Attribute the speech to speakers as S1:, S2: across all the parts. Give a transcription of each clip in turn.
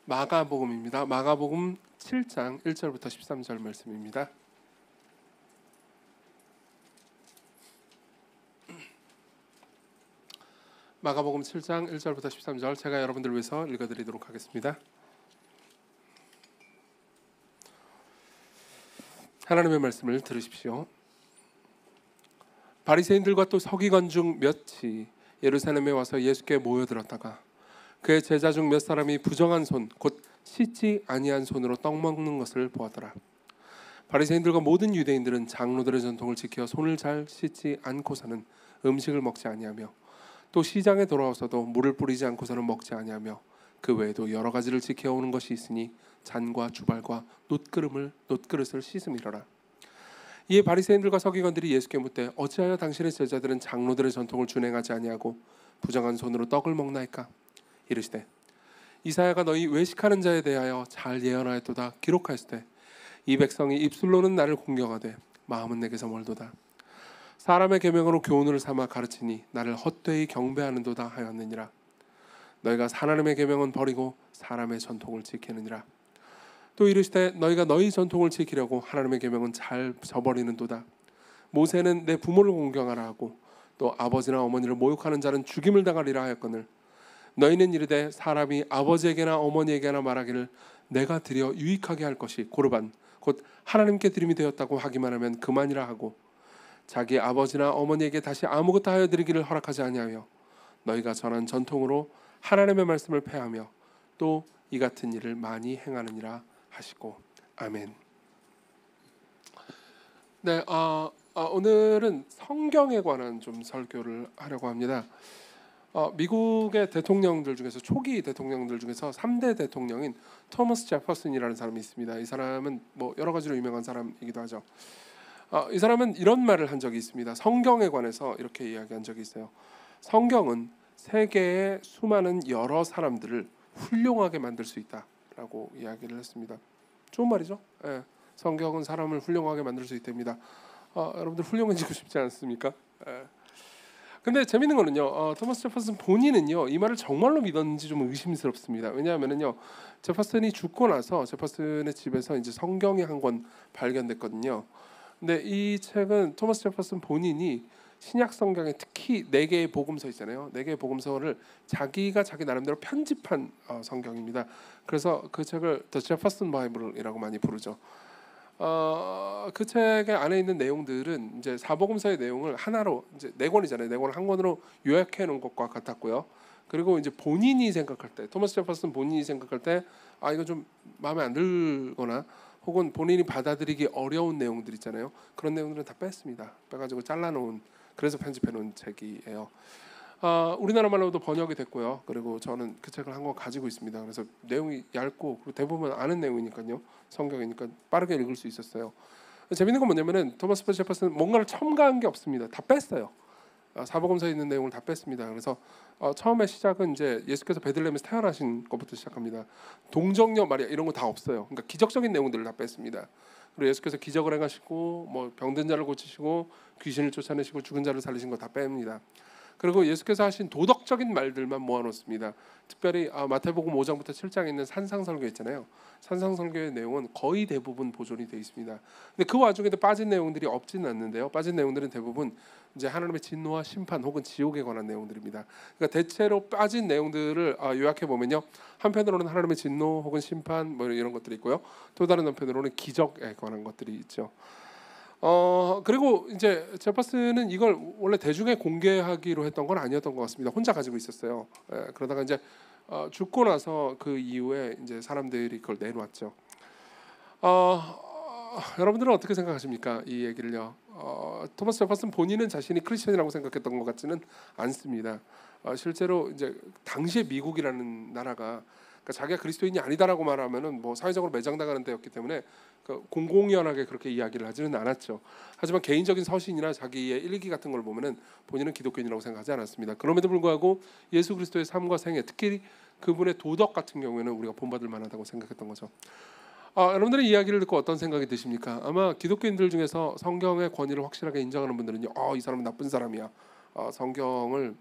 S1: 마가복음입니다. 마가복음 7장 1절부터 13절 말씀입니다. 마가복음 7장 1절부터 13절 제가 여러분들 위해서 읽어드리도록 하겠습니다. 하나님의 말씀을 들으십시오. 바리새인들과 또 서기관 중 몇이 예루살렘에 와서 예수께 모여들었다가 그의 제자 중 몇 사람이 부정한 손, 곧 씻지 아니한 손으로 떡 먹는 것을 보았더라. 바리새인들과 모든 유대인들은 장로들의 전통을 지켜 손을 잘 씻지 않고서는 음식을 먹지 아니하며 또 시장에 돌아와서도 물을 뿌리지 않고서는 먹지 아니하며 그 외에도 여러 가지를 지켜오는 것이 있으니 잔과 주발과 놋그릇을 씻음이로라. 이에 바리새인들과 서기관들이 예수께 묻되 어찌하여 당신의 제자들은 장로들의 전통을 준행하지 아니하고 부정한 손으로 떡을 먹나이까? 이르시되 이사야가 너희 외식하는 자에 대하여 잘 예언하였도다. 기록하였으되 이 백성이 입술로는 나를 공경하되 마음은 내게서 멀도다. 사람의 계명으로 교훈을 삼아 가르치니 나를 헛되이 경배하는도다 하였느니라. 너희가 하나님의 계명은 버리고 사람의 전통을 지키느니라. 또 이르시되 너희가 너희 전통을 지키려고 하나님의 계명은 잘 저버리는도다. 모세는 내 부모를 공경하라 하고 또 아버지나 어머니를 모욕하는 자는 죽임을 당하리라 하였거늘 너희는 이르되 사람이 아버지에게나 어머니에게나 말하기를 내가 드려 유익하게 할 것이 고르반 곧 하나님께 드림이 되었다고 하기만 하면 그만이라 하고 자기 아버지나 어머니에게 다시 아무것도 하여 드리기를 허락하지 아니하여 너희가 전한 전통으로 하나님의 말씀을 폐하며 또 이 같은 일을 많이 행하느니라 하시고 아멘. 네, 오늘은 성경에 관한 좀 설교를 하려고 합니다. 미국의 대통령들 중에서 초기 대통령들 중에서 3대 대통령인 토머스 제퍼슨이라는 사람이 있습니다. 이 사람은 뭐 여러 가지로 유명한 사람이기도 하죠. 이 사람은 이런 말을 한 적이 있습니다. 성경에 관해서 이렇게 이야기한 적이 있어요. 성경은 세계의 수많은 여러 사람들을 훌륭하게 만들 수 있다라고 이야기를 했습니다. 좋은 말이죠. 예, 성경은 사람을 훌륭하게 만들 수 있답니다. 여러분들 훌륭해지고 싶지 않습니까? 예. 근데 재밌는 거는요, 토머스 제퍼슨 본인은요 이 말을 정말로 믿었는지 좀 의심스럽습니다. 왜냐하면은요 제퍼슨이 죽고 나서 제퍼슨의 집에서 이제 성경이 한 권 발견됐거든요. 근데 이 책은 토머스 제퍼슨 본인이 신약 성경에 특히 4개의 복음서 있잖아요. 4개의 복음서를 자기가 자기 나름대로 편집한 성경입니다. 그래서 그 책을 The Jefferson Bible이라고 많이 부르죠. 그 책의 안에 있는 내용들은 이제 사복음서의 내용을 하나로 이제 4권이잖아요. 4권을 한 권으로 요약해 놓은 것과 같았고요. 그리고 이제 본인이 생각할 때, 토머스 제퍼슨 본인이 생각할 때, 이거 좀 마음에 안 들거나 혹은 본인이 받아들이기 어려운 내용들 있잖아요. 그런 내용들은 다 뺐습니다. 빼가지고 잘라놓은, 그래서 편집해놓은 책이에요. 우리나라 말로도 번역이 됐고요. 그리고 저는 그 책을 한 권 가지고 있습니다. 그래서 내용이 얇고 그리고 대부분 아는 내용이니까요. 성경이니까 빠르게 읽을 수 있었어요. 재밌는 건 뭐냐면은 토머스 제퍼슨은 뭔가를 첨가한 게 없습니다. 다 뺐어요. 사복음서에 있는 내용을 다 뺐습니다. 그래서 처음에 시작은 이제 예수께서 베들레헴에서 태어나신 것부터 시작합니다. 동정녀 마리아 이런 거 다 없어요. 그러니까 기적적인 내용들을 다 뺐습니다. 그리고 예수께서 기적을 행하시고 뭐 병든 자를 고치시고 귀신을 쫓아내시고 죽은 자를 살리신 거 다 뺍니다. 그리고 예수께서 하신 도덕적인 말들만 모아놓습니다. 특별히 마태복음 5장부터 7장에 있는 산상설교 있잖아요. 산상설교의 내용은 거의 대부분 보존이 되어 있습니다. 근데 그 와중에도 빠진 내용들이 없지는 않는데요. 빠진 내용들은 대부분 이제 하나님의 진노와 심판 혹은 지옥에 관한 내용들입니다. 그러니까 대체로 빠진 내용들을 요약해 보면요, 한편으로는 하나님의 진노 혹은 심판 뭐 이런 것들이 있고요. 또 다른 한편으로는 기적에 관한 것들이 있죠. 그리고 이제 제퍼슨은 이걸 원래 대중에 공개하기로 했던 건 아니었던 것 같습니다. 혼자 가지고 있었어요. 그러다가 이제 죽고 나서 그 이후에 이제 사람들이 그걸 내놓았죠. 여러분들은 어떻게 생각하십니까? 이 얘기를요. 토머스 제퍼슨 본인은 자신이 크리스천이라고 생각했던 것 같지는 않습니다. 실제로 이제 당시에 미국이라는 나라가 그러니까 자기가 그리스도인이 아니다라고 말하면은 뭐 사회적으로 매장당하는 데였기 때문에 공공연하게 그렇게 이야기를 하지는 않았죠. 하지만 개인적인 서신이나 자기의 일기 같은 걸 보면은 본인은 기독교인이라고 생각하지 않았습니다. 그럼에도 불구하고 예수 그리스도의 삶과 생애, 특히 그분의 도덕 같은 경우에는 우리가 본받을 만하다고 생각했던 거죠. 여러분들의 이야기를 듣고 어떤 생각이 드십니까? 아마 기독교인들 중에서 성경의 권위를 확실하게 인정하는 분들은요, 이 사람은 나쁜 사람이야. 성경을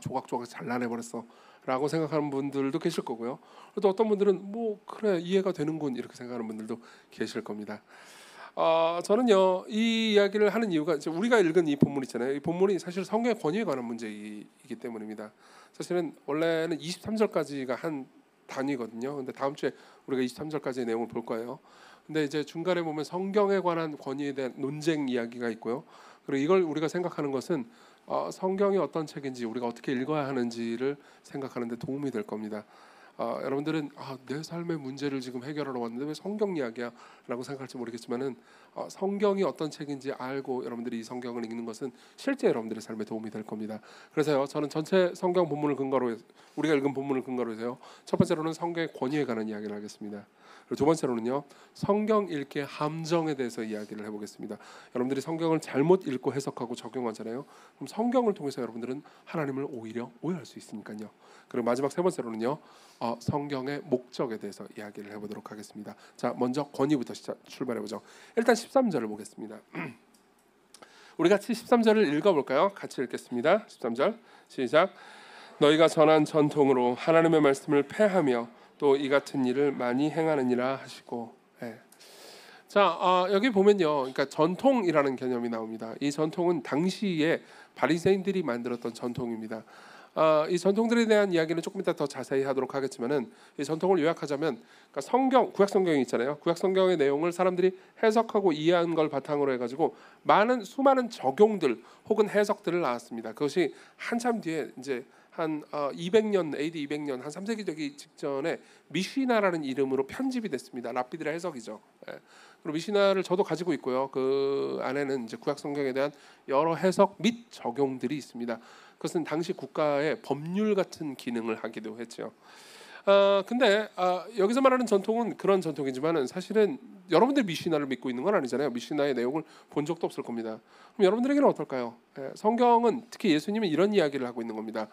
S1: 조각조각 잘라내버렸어 라고 생각하는 분들도 계실 거고요. 또 어떤 분들은 뭐 그래 이해가 되는군 이렇게 생각하는 분들도 계실 겁니다. 저는요 이 이야기를 하는 이유가 이제 우리가 읽은 이 본문 있잖아요. 이 본문이 사실 성경의 권위에 관한 문제이기 때문입니다. 사실은 원래는 23절까지가 한 단위거든요. 근데 다음 주에 우리가 23절까지의 내용을 볼 거예요. 근데 이제 중간에 보면 성경에 관한 권위에 대한 논쟁 이야기가 있고요. 그리고 이걸 우리가 생각하는 것은 성경이 어떤 책인지 우리가 어떻게 읽어야 하는지를 생각하는 데 도움이 될 겁니다. 여러분들은 내 삶의 문제를 지금 해결하러 왔는데 왜 성경 이야기야? 라고 생각할지 모르겠지만은 성경이 어떤 책인지 알고 여러분들이 이 성경을 읽는 것은 실제 여러분들의 삶에 도움이 될 겁니다. 그래서요 저는 전체 성경 본문을 근거로 우리가 읽은 본문을 근거로 해서요 첫 번째로는 성경의 권위에 관한 이야기를 하겠습니다. 그리고 두 번째로는요 성경 읽기의 함정에 대해서 이야기를 해보겠습니다. 여러분들이 성경을 잘못 읽고 해석하고 적용하잖아요. 그럼 성경을 통해서 여러분들은 하나님을 오히려 오해할 수 있으니까요. 그리고 마지막 세 번째로는요 성경의 목적에 대해서 이야기를 해보도록 하겠습니다. 자 먼저 권위부터 출발해보죠. 일단 13절을 보겠습니다. 우리 같이 13절을 읽어볼까요? 같이 읽겠습니다. 13절 시작. 너희가 전한 전통으로 하나님의 말씀을 폐하며 또 이 같은 일을 많이 행하느니라 하시고. 자 여기 보면요, 그러니까 전통이라는 개념이 나옵니다. 이 전통은 당시에 바리새인들이 만들었던 전통입니다. 이 전통들에 대한 이야기는 조금 이따 더 자세히 하도록 하겠지만은 이 전통을 요약하자면 그러니까 성경 구약 성경이 있잖아요. 구약 성경의 내용을 사람들이 해석하고 이해한 걸 바탕으로 해가지고 수많은 적용들 혹은 해석들을 낳았습니다. 그것이 한참 뒤에 이제 한 200년 AD 200년 한 3세기 되기 직전에 미시나라는 이름으로 편집이 됐습니다. 랍비들의 해석이죠. 그리고 미시나를 저도 가지고 있고요. 그 안에는 이제 구약 성경에 대한 여러 해석 및 적용들이 있습니다. 그것은 당시 국가의 법률 같은 기능을 하기도 했죠. 근데 여기서 말하는 전통은 그런 전통이지만은 사실은 여러분들이 미시나를 믿고 있는 건 아니잖아요. 미시나의 내용을 본 적도 없을 겁니다. 그럼 여러분들에게는 어떨까요? 성경은 특히 예수님은 이런 이야기를 하고 있는 겁니다.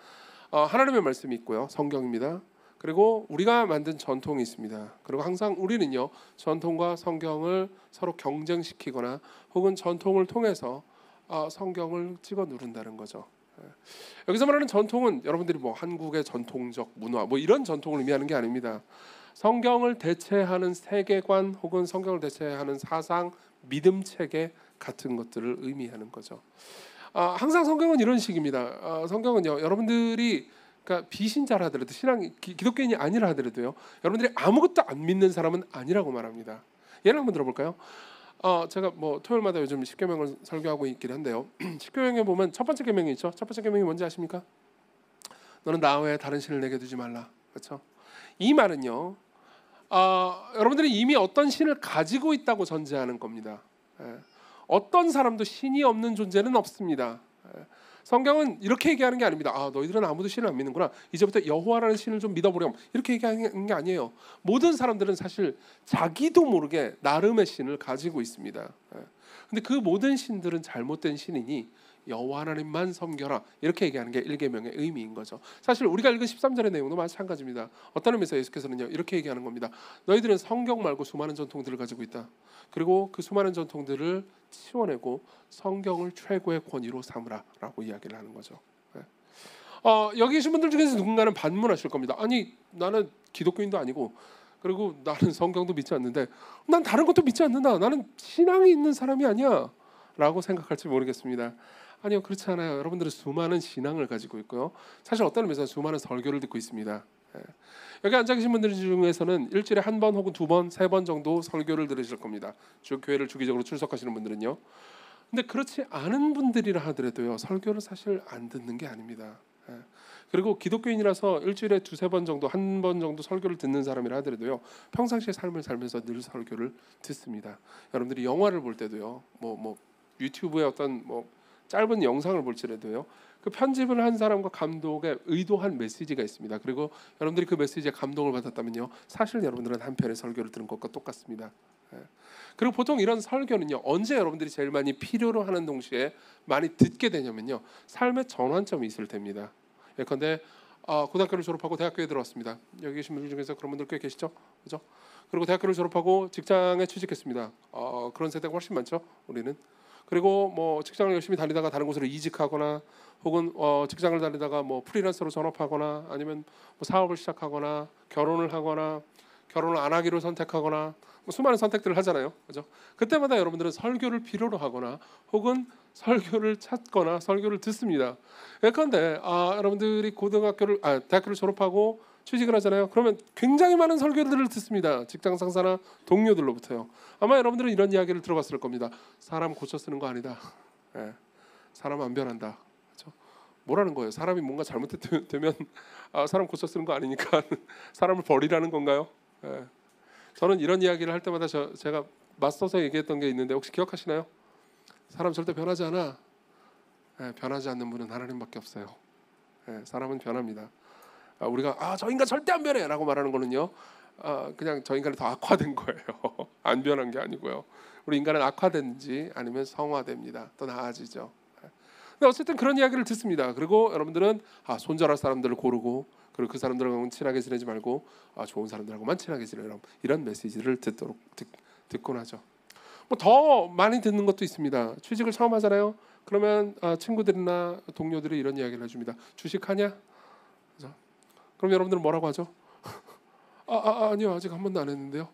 S1: 하나님의 말씀이 있고요, 성경입니다. 그리고 우리가 만든 전통이 있습니다. 그리고 항상 우리는요 전통과 성경을 서로 경쟁시키거나 혹은 전통을 통해서 성경을 찍어 누른다는 거죠. 여기서 말하는 전통은 여러분들이 뭐 한국의 전통적 문화 뭐 이런 전통을 의미하는 게 아닙니다. 성경을 대체하는 세계관 혹은 성경을 대체하는 사상, 믿음 체계 같은 것들을 의미하는 거죠. 항상 성경은 이런 식입니다. 성경은요 여러분들이 그러니까 비신자라 하더라도 기독교인이 아니라 하더라도요 여러분들이 아무것도 안 믿는 사람은 아니라고 말합니다. 예를 한번 들어볼까요? 제가 뭐 토요일마다 요즘 십계명을 설교하고 있긴 한데요. 십계명에 보면 첫 번째 계명이 있죠. 첫 번째 계명이 뭔지 아십니까? 너는 나 외에 다른 신을 내게 두지 말라. 그렇죠? 이 말은요 여러분들이 이미 어떤 신을 가지고 있다고 전제하는 겁니다. 어떤 사람도 신이 없는 존재는 없습니다. 성경은 이렇게 얘기하는 게 아닙니다. 너희들은 아무도 신을 안 믿는구나. 이제부터 여호와라는 신을 좀 믿어보렴. 이렇게 얘기하는 게 아니에요. 모든 사람들은 사실 자기도 모르게 나름의 신을 가지고 있습니다. 근데 그 모든 신들은 잘못된 신이니 여호와 하나님만 섬겨라. 이렇게 얘기하는 게 1계명의 의미인 거죠. 사실 우리가 읽은 13절의 내용도 마찬가지입니다. 어떤 의미에서 예수께서는요 이렇게 얘기하는 겁니다. 너희들은 성경 말고 수많은 전통들을 가지고 있다. 그리고 그 수많은 전통들을 치워내고 성경을 최고의 권위로 삼으라 라고 이야기를 하는 거죠. 여기 계신 분들 중에서 누군가는 반문하실 겁니다. 아니 나는 기독교인도 아니고 그리고 나는 성경도 믿지 않는데 난 다른 것도 믿지 않는다. 나는 신앙이 있는 사람이 아니야 라고 생각할지 모르겠습니다. 아니요, 그렇지 않아요. 여러분들은 수많은 신앙을 가지고 있고요. 사실 어떤 의미에서 수많은 설교를 듣고 있습니다. 여기 앉아 계신 분들 중에서는 일주일에 한 번 혹은 두 번, 세 번 정도 설교를 들으실 겁니다. 교회를 주기적으로 출석하시는 분들은요. 근데 그렇지 않은 분들이라 하더라도요. 설교를 사실 안 듣는 게 아닙니다. 그리고 기독교인이라서 일주일에 두세 번 정도, 한 번 정도 설교를 듣는 사람이라 하더라도요. 평상시에 삶을 살면서 늘 설교를 듣습니다. 여러분들이 영화를 볼 때도요. 뭐 유튜브에 어떤 뭐 짧은 영상을 볼지라도요. 그 편집을 한 사람과 감독의 의도한 메시지가 있습니다. 그리고 여러분들이 그 메시지에 감동을 받았다면요. 사실 여러분들은 한 편의 설교를 들은 것과 똑같습니다. 그리고 보통 이런 설교는요. 언제 여러분들이 제일 많이 필요로 하는 동시에 많이 듣게 되냐면요. 삶의 전환점이 있을 때입니다. 예컨대 고등학교를 졸업하고 대학교에 들어왔습니다. 여기 계신 분들 중에서 그런 분들 꽤 계시죠? 그죠? 그리고 대학교를 졸업하고 직장에 취직했습니다. 그런 세대가 훨씬 많죠. 우리는. 그리고 뭐 직장을 열심히 다니다가 다른 곳으로 이직하거나 혹은 직장을 다니다가 뭐 프리랜서로 전업하거나 아니면 뭐 사업을 시작하거나 결혼을 하거나 결혼을 안 하기로 선택하거나 뭐 수많은 선택들을 하잖아요. 그죠? 그때마다 여러분들은 설교를 필요로 하거나 혹은 설교를 찾거나 설교를 듣습니다. 예컨대 여러분들이 대학교를 졸업하고 취직을 하잖아요. 그러면 굉장히 많은 설교들을 듣습니다. 직장 상사나 동료들로부터요. 아마 여러분들은 이런 이야기를 들어봤을 겁니다. 사람 고쳐 쓰는 거 아니다. 예, 사람 안 변한다. 그렇죠? 뭐라는 거예요? 사람이 뭔가 잘못되면 사람 고쳐 쓰는 거 아니니까 사람을 버리라는 건가요? 예. 저는 이런 이야기를 할 때마다 제가 맞서서 얘기했던 게 있는데 혹시 기억하시나요? 사람 절대 변하지 않아. 예, 변하지 않는 분은 하나님밖에 없어요. 예, 사람은 변합니다. 우리가 저 인간 절대 안 변해라고 말하는 거는요, 그냥 저 인간이 더 악화된 거예요. 안 변한 게 아니고요. 우리 인간은 악화된지 아니면 성화됩니다. 더 나아지죠. 근데 어쨌든 그런 이야기를 듣습니다. 그리고 여러분들은 손절할 사람들을 고르고 그리고 그 사람들하고는 친하게 지내지 말고 좋은 사람들하고만 친하게 지내라, 이런 메시지를 듣곤 하죠. 뭐 더 많이 듣는 것도 있습니다. 취직을 처음 하잖아요. 그러면 친구들이나 동료들이 이런 이야기를 해줍니다. 주식하냐? 그죠? 그럼 여러분들은 뭐라고 하죠? 아니요, 아직 한 번도 안 했는데요.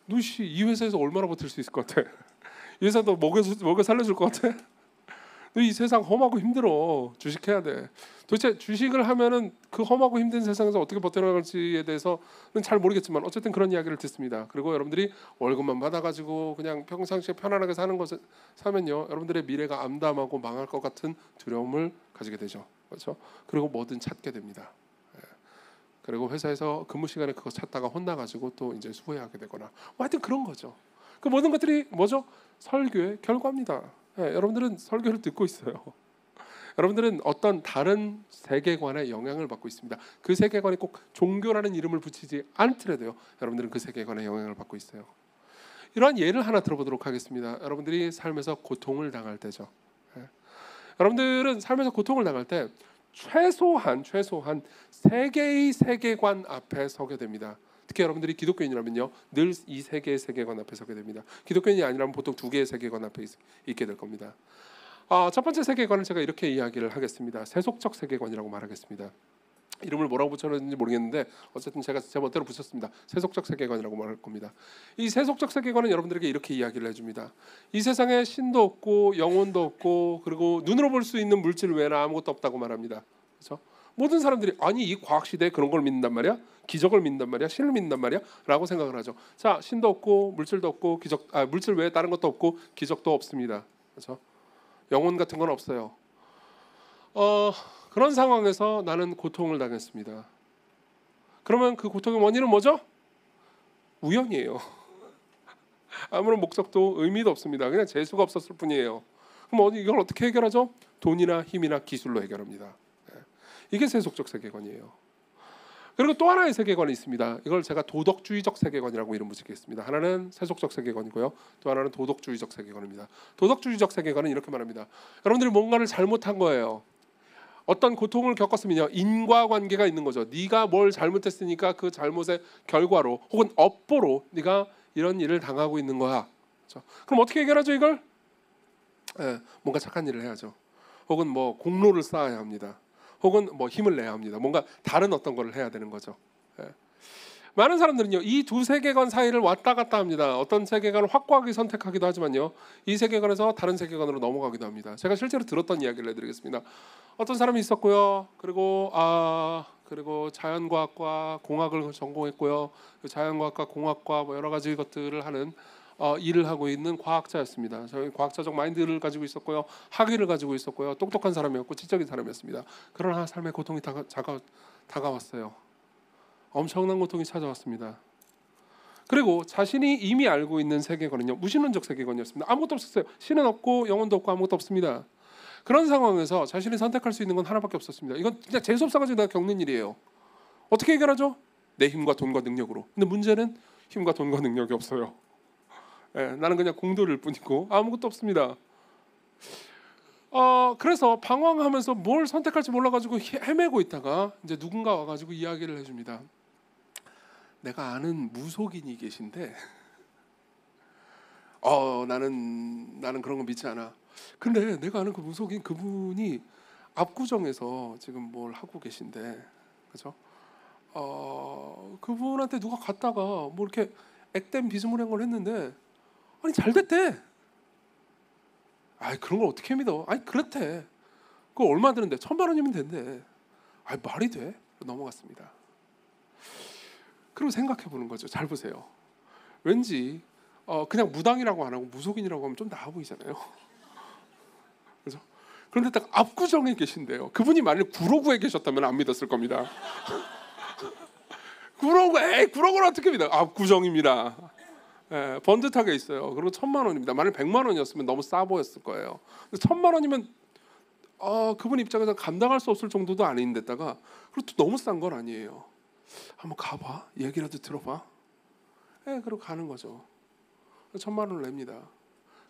S1: 누씨 이 회사에서 얼마나 버틸 수 있을 것 같아? 이 회사도 먹여 살려줄 것 같아? 너 이 세상 험하고 힘들어. 주식해야 돼. 도대체 주식을 하면은 그 험하고 힘든 세상에서 어떻게 버텨나갈지에 대해서는 잘 모르겠지만 어쨌든 그런 이야기를 듣습니다. 그리고 여러분들이 월급만 받아가지고 그냥 평상시에 편안하게 사는 것을 사면요, 여러분들의 미래가 암담하고 망할 것 같은 두려움을 가지게 되죠. 그렇죠? 그리고 뭐든 찾게 됩니다. 그리고 회사에서 근무 시간에 그거 찾다가 혼나가지고 또 이제 후회하게 되거나 하여튼 그런 거죠. 그 모든 것들이 뭐죠? 설교의 결과입니다. 여러분들은 설교를 듣고 있어요. 여러분들은 어떤 다른 세계관에 영향을 받고 있습니다. 그 세계관이 꼭 종교라는 이름을 붙이지 않더라도요, 여러분들은 그 세계관에 영향을 받고 있어요. 이러한 예를 하나 들어보도록 하겠습니다. 여러분들이 삶에서 고통을 당할 때죠. 여러분들은 삶에서 고통을 당할 때 최소한 세 개의 세계관 앞에 서게 됩니다. 특히 여러분들이 기독교인이라면요, 늘 이 세 개의 세계관 앞에 서게 됩니다. 기독교인이 아니라면 보통 두 개의 세계관 앞에 있게 될 겁니다. 첫 번째 세계관을 제가 이렇게 이야기를 하겠습니다. 세속적 세계관이라고 말하겠습니다. 이름을 뭐라고 붙였는지 모르겠는데 어쨌든 제가 제 멋대로 붙였습니다. 세속적 세계관이라고 말할 겁니다. 이 세속적 세계관은 여러분들에게 이렇게 이야기를 해줍니다. 이 세상에 신도 없고 영혼도 없고 그리고 눈으로 볼 수 있는 물질 외에는 아무것도 없다고 말합니다. 그렇죠? 모든 사람들이 아니 이 과학 시대에 그런 걸 믿는단 말이야? 기적을 믿는단 말이야? 신을 믿는단 말이야? 라고 생각을 하죠. 자, 신도 없고 물질도 없고 물질 외에 다른 것도 없고 기적도 없습니다. 그렇죠? 영혼 같은 건 없어요. 그런 상황에서 나는 고통을 당했습니다. 그러면 그 고통의 원인은 뭐죠? 우연이에요. 아무런 목적도 의미도 없습니다. 그냥 재수가 없었을 뿐이에요. 그럼 이걸 어떻게 해결하죠? 돈이나 힘이나 기술로 해결합니다. 이게 세속적 세계관이에요. 그리고 또 하나의 세계관이 있습니다. 이걸 제가 도덕주의적 세계관이라고 이름 붙이겠습니다. 하나는 세속적 세계관이고요, 또 하나는 도덕주의적 세계관입니다. 도덕주의적 세계관은 이렇게 말합니다. 여러분들이 뭔가를 잘못한 거예요. 어떤 고통을 겪었으면요, 인과관계가 있는 거죠. 네가 뭘 잘못했으니까 그 잘못의 결과로 혹은 업보로 네가 이런 일을 당하고 있는 거야. 그렇죠? 그럼 어떻게 해결하죠 이걸? 뭔가 착한 일을 해야죠. 혹은 뭐 공로를 쌓아야 합니다. 혹은 뭐 힘을 내야 합니다. 뭔가 다른 어떤 걸 해야 되는 거죠. 많은 사람들은요, 이 두 세계관 사이를 왔다 갔다 합니다. 어떤 세계관을 확고하게 선택하기도 하지만요, 이 세계관에서 다른 세계관으로 넘어가기도 합니다. 제가 실제로 들었던 이야기를 해드리겠습니다. 어떤 사람이 있었고요. 그리고 자연과학과 공학을 전공했고요. 자연과학과 공학과 뭐 여러 가지 것들을 하는 일을 하고 있는 과학자였습니다. 저희 과학자적 마인드를 가지고 있었고요, 학위를 가지고 있었고요, 똑똑한 사람이었고 지적인 사람이었습니다. 그러나 삶의 고통이 다가왔어요. 엄청난 고통이 찾아왔습니다. 그리고 자신이 이미 알고 있는 세계관은요, 무신론적 세계관이었습니다. 아무것도 없었어요. 신은 없고 영혼도 없고 아무것도 없습니다. 그런 상황에서 자신이 선택할 수 있는 건 하나밖에 없었습니다. 이건 그냥 재수 없어가지고 내가 겪는 일이에요. 어떻게 해결하죠? 내 힘과 돈과 능력으로. 근데 문제는 힘과 돈과 능력이 없어요. 나는 그냥 공도를 뿐이고 아무것도 없습니다. 그래서 방황하면서 뭘 선택할지 몰라가지고 헤매고 있다가 이제 누군가 와가지고 이야기를 해줍니다. 내가 아는 무속인이 계신데 나는 그런 거 믿지 않아. 근데 내가 아는 그 무속인 그분이 압구정에서 지금 뭘 하고 계신데, 그죠? 그분한테 누가 갔다가 뭐 이렇게 액땜 비스무리한 걸 했는데, 아니 잘 됐대. 아이 그런 걸 어떻게 믿어? 아니 그렇대. 그거 얼마 드는데? 1,000만 원이면 된대. 아이 말이 돼? 넘어갔습니다. 그리고 생각해 보는 거죠. 잘 보세요. 왠지 그냥 무당이라고 안 하고 무속인이라고 하면 좀 나아 보이잖아요. 그죠? 그런데 딱 압구정에 계신데요. 그분이 만약 구로구에 계셨다면 안 믿었을 겁니다. 구로구를 어떻게 믿어? 압구정입니다. 예, 번듯하게 있어요. 그리고 1,000만 원입니다. 만약 100만 원이었으면 너무 싸 보였을 거예요. 1,000만 원이면 그분 입장에서 감당할 수 없을 정도도 아닌데다가 그리고 또 너무 싼 건 아니에요. 한번 가봐. 얘기라도 들어봐. 예, 그리고 가는 거죠. 1,000만 원을 냅니다.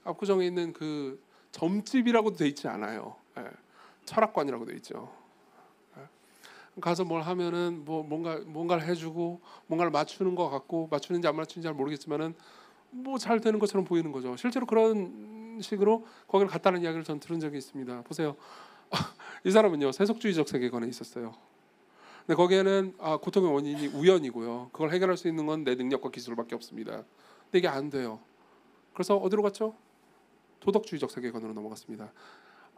S1: 압구정에 있는 그 점집이라고도 돼 있지 않아요. 예, 철학관이라고 돼 있죠. 예. 가서 뭘 하면은 뭐 뭔가를 해주고 뭔가를 맞추는 것 같고 맞추는지 안 맞추는지 잘 모르겠지만은 뭐 잘 되는 것처럼 보이는 거죠. 실제로 그런 식으로 거기를 갔다는 이야기를 전 들은 적이 있습니다. 보세요. 이 사람은요 세속주의적 세계관에 있었어요. 근데 거기에는 고통의 원인이 우연이고요. 그걸 해결할 수 있는 건 내 능력과 기술밖에 없습니다. 근데 이게 안 돼요. 그래서 어디로 갔죠? 도덕주의적 세계관으로 넘어갔습니다.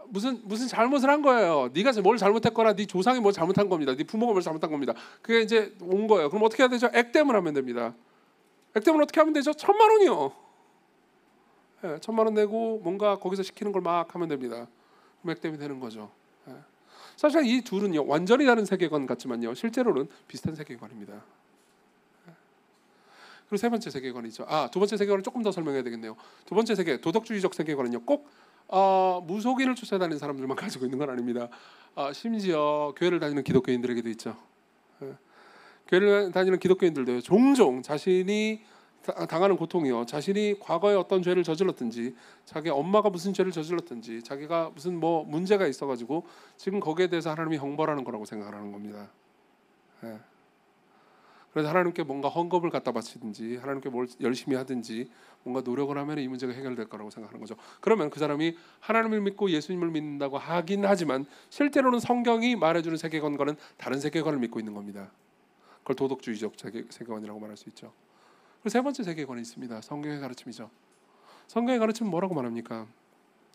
S1: 무슨 잘못을 한 거예요. 네가 뭘 잘못했거나 네 조상이 뭘 잘못한 겁니다. 네 부모가 뭘 잘못한 겁니다. 그게 이제 온 거예요. 그럼 어떻게 해야 되죠? 액땜을 하면 됩니다. 액땜을 어떻게 하면 되죠? 1,000만 원이요. 예, 1,000만 원 내고 뭔가 거기서 시키는 걸 막 하면 됩니다. 그럼 액땜이 되는 거죠. 예. 사실 이 둘은요 완전히 다른 세계관 같지만요 실제로는 비슷한 세계관입니다. 예. 그리고 세 번째 세계관이죠. 두 번째 세계관은 조금 더 설명해야 되겠네요. 두 번째 세계 도덕주의적 세계관은요 꼭 무속인을 쫓아다니는 사람들만 가지고 있는 건 아닙니다. 심지어 교회를 다니는 기독교인들에게도 있죠. 예. 교회를 다니는 기독교인들도요 종종 자신이 당하는 고통이요 자신이 과거에 어떤 죄를 저질렀든지 자기 엄마가 무슨 죄를 저질렀든지 자기가 무슨 뭐 문제가 있어가지고 지금 거기에 대해서 하나님이 형벌하는 거라고 생각하는 겁니다. 예. 그래서 하나님께 뭔가 헌금을 갖다 바치든지 하나님께 뭘 열심히 하든지 뭔가 노력을 하면 이 문제가 해결될 거라고 생각하는 거죠. 그러면 그 사람이 하나님을 믿고 예수님을 믿는다고 하긴 하지만 실제로는 성경이 말해주는 세계관과는 다른 세계관을 믿고 있는 겁니다. 그걸 도덕주의적 세계관이라고 말할 수 있죠. 그리고 세 번째 세계관이 있습니다. 성경의 가르침이죠. 성경의 가르침은 뭐라고 말합니까?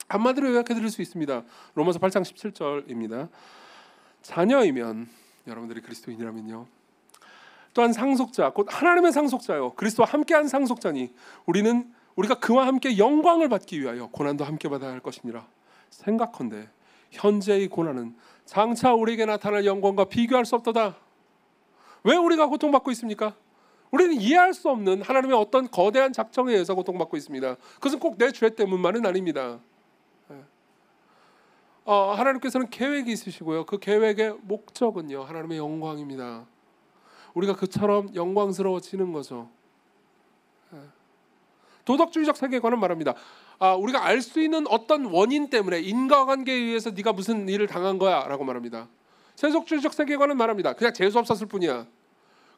S1: 한마디로 요약해 드릴 수 있습니다. 로마서 8장 17절입니다. 자녀이면 여러분들이 그리스도인이라면요 또한 상속자 곧 하나님의 상속자요 그리스도와 함께한 상속자니 우리가 그와 함께 영광을 받기 위하여 고난도 함께 받아야 할 것이니라. 생각컨대 현재의 고난은 장차 우리에게 나타날 영광과 비교할 수 없도다. 왜 우리가 고통받고 있습니까? 우리는 이해할 수 없는 하나님의 어떤 거대한 작정에 의해서 고통받고 있습니다. 그것은 꼭 내 죄 때문만은 아닙니다. 하나님께서는 계획이 있으시고요. 그 계획의 목적은요 하나님의 영광입니다. 우리가 그처럼 영광스러워지는 거죠. 도덕주의적 세계관은 말합니다. 우리가 알 수 있는 어떤 원인 때문에 인과관계에 의해서 네가 무슨 일을 당한 거야 라고 말합니다. 세속주의적 세계관은 말합니다. 그냥 재수 없었을 뿐이야.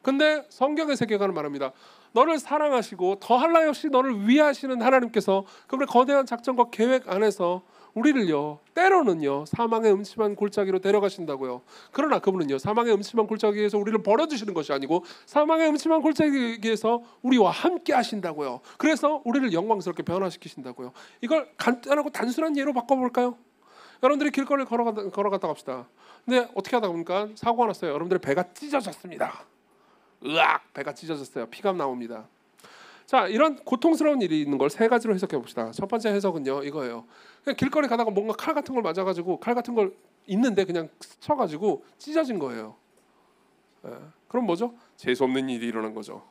S1: 근데 성경의 세계관은 말합니다. 너를 사랑하시고 더할 나위 없이 너를 위하시는 하나님께서 그분의 거대한 작전과 계획 안에서 우리를요 때로는요 사망의 음침한 골짜기로 데려가신다고요. 그러나 그분은요 사망의 음침한 골짜기에서 우리를 버려두시는 것이 아니고 사망의 음침한 골짜기에서 우리와 함께 하신다고요. 그래서 우리를 영광스럽게 변화시키신다고요. 이걸 간단하고 단순한 예로 바꿔볼까요? 여러분들이 길거리를 걸어갔다 갑시다. 근데 어떻게 하다 보니까 사고가 났어요. 여러분들의 배가 찢어졌습니다. 으악 배가 찢어졌어요. 피가 나옵니다. 자 이런 고통스러운 일이 있는 걸 세 가지로 해석해 봅시다. 첫 번째 해석은요 이거예요. 그냥 길거리 가다가 뭔가 칼 같은 걸 맞아가지고 칼 같은 걸 있는데 그냥 스쳐가지고 찢어진 거예요. 그럼 뭐죠? 재수 없는 일이 일어난 거죠.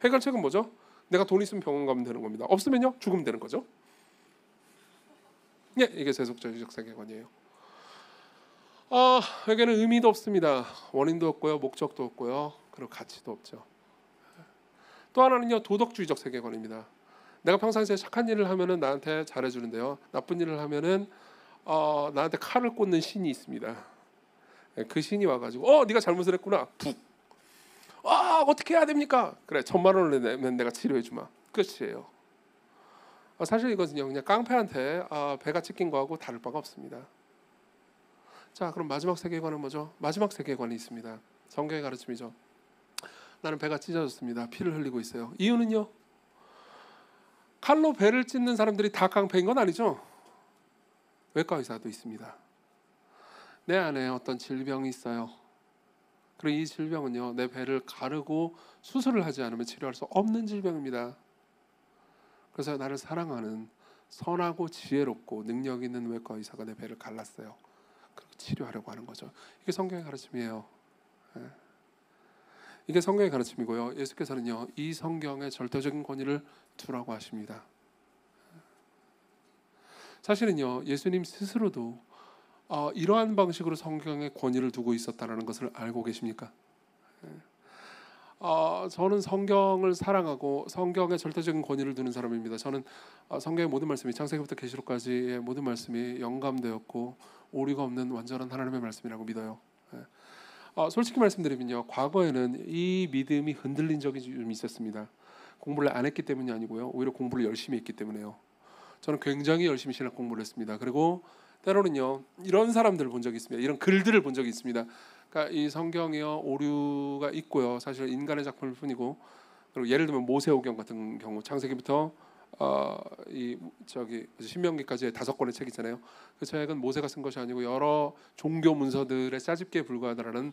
S1: 해결책은 뭐죠? 내가 돈 있으면 병원 가면 되는 겁니다. 없으면요 죽으면 되는 거죠. 예, 이게 세속주의적 세계관이에요. 여기에는 의미도 없습니다. 원인도 없고요, 목적도 없고요, 그리고 가치도 없죠. 또 하나는요 도덕주의적 세계관입니다. 내가 평상시에 착한 일을 하면은 나한테 잘해주는데요, 나쁜 일을 하면은 나한테 칼을 꽂는 신이 있습니다. 그 신이 와가지고 네가 잘못을 했구나. 북. 어떻게 해야 됩니까? 그래 1,000만 원을 내면 내가 치료해주마. 끝이에요. 사실 이것은요 그냥 깡패한테 배가 찢긴 거하고 다를 바가 없습니다. 자, 그럼 마지막 세계관은 뭐죠? 마지막 세계관이 있습니다. 성경의 가르침이죠. 나는 배가 찢어졌습니다. 피를 흘리고 있어요. 이유는요? 칼로 배를 찢는 사람들이 다 깡패인 건 아니죠. 외과 의사도 있습니다. 내 안에 어떤 질병이 있어요. 그리고 이 질병은요 내 배를 가르고 수술을 하지 않으면 치료할 수 없는 질병입니다. 그래서 나를 사랑하는 선하고 지혜롭고 능력 있는 외과 의사가 내 배를 갈랐어요. 그리고 치료하려고 하는 거죠. 이게 성경의 가르침이에요. 이게 성경의 가르침이고요. 예수께서는요 이 성경의 절대적인 권위를 두라고 하십니다. 사실은요 예수님 스스로도 이러한 방식으로 성경의 권위를 두고 있었다는 것을 알고 계십니까? 저는 성경을 사랑하고 성경의 절대적인 권위를 두는 사람입니다. 저는 성경의 모든 말씀이 창세기부터 계시록까지의 모든 말씀이 영감되었고 오류가 없는 완전한 하나님의 말씀이라고 믿어요. 솔직히 말씀드리면요 과거에는 이 믿음이 흔들린 적이 좀 있었습니다. 공부를 안 했기 때문이 아니고요 오히려 공부를 열심히 했기 때문에요. 저는 굉장히 열심히 신학 공부를 했습니다. 그리고 때로는요 이런 사람들을 본 적이 있습니다. 이런 글들을 본 적이 있습니다. 그러니까 이 성경이요 오류가 있고요 사실 인간의 작품일 뿐이고, 그리고 예를 들면 모세오경 같은 경우 창세기부터 신명기까지의 5권의 책 있잖아요. 그 책은 모세가 쓴 것이 아니고 여러 종교 문서들의 짜집기에 불과하다라는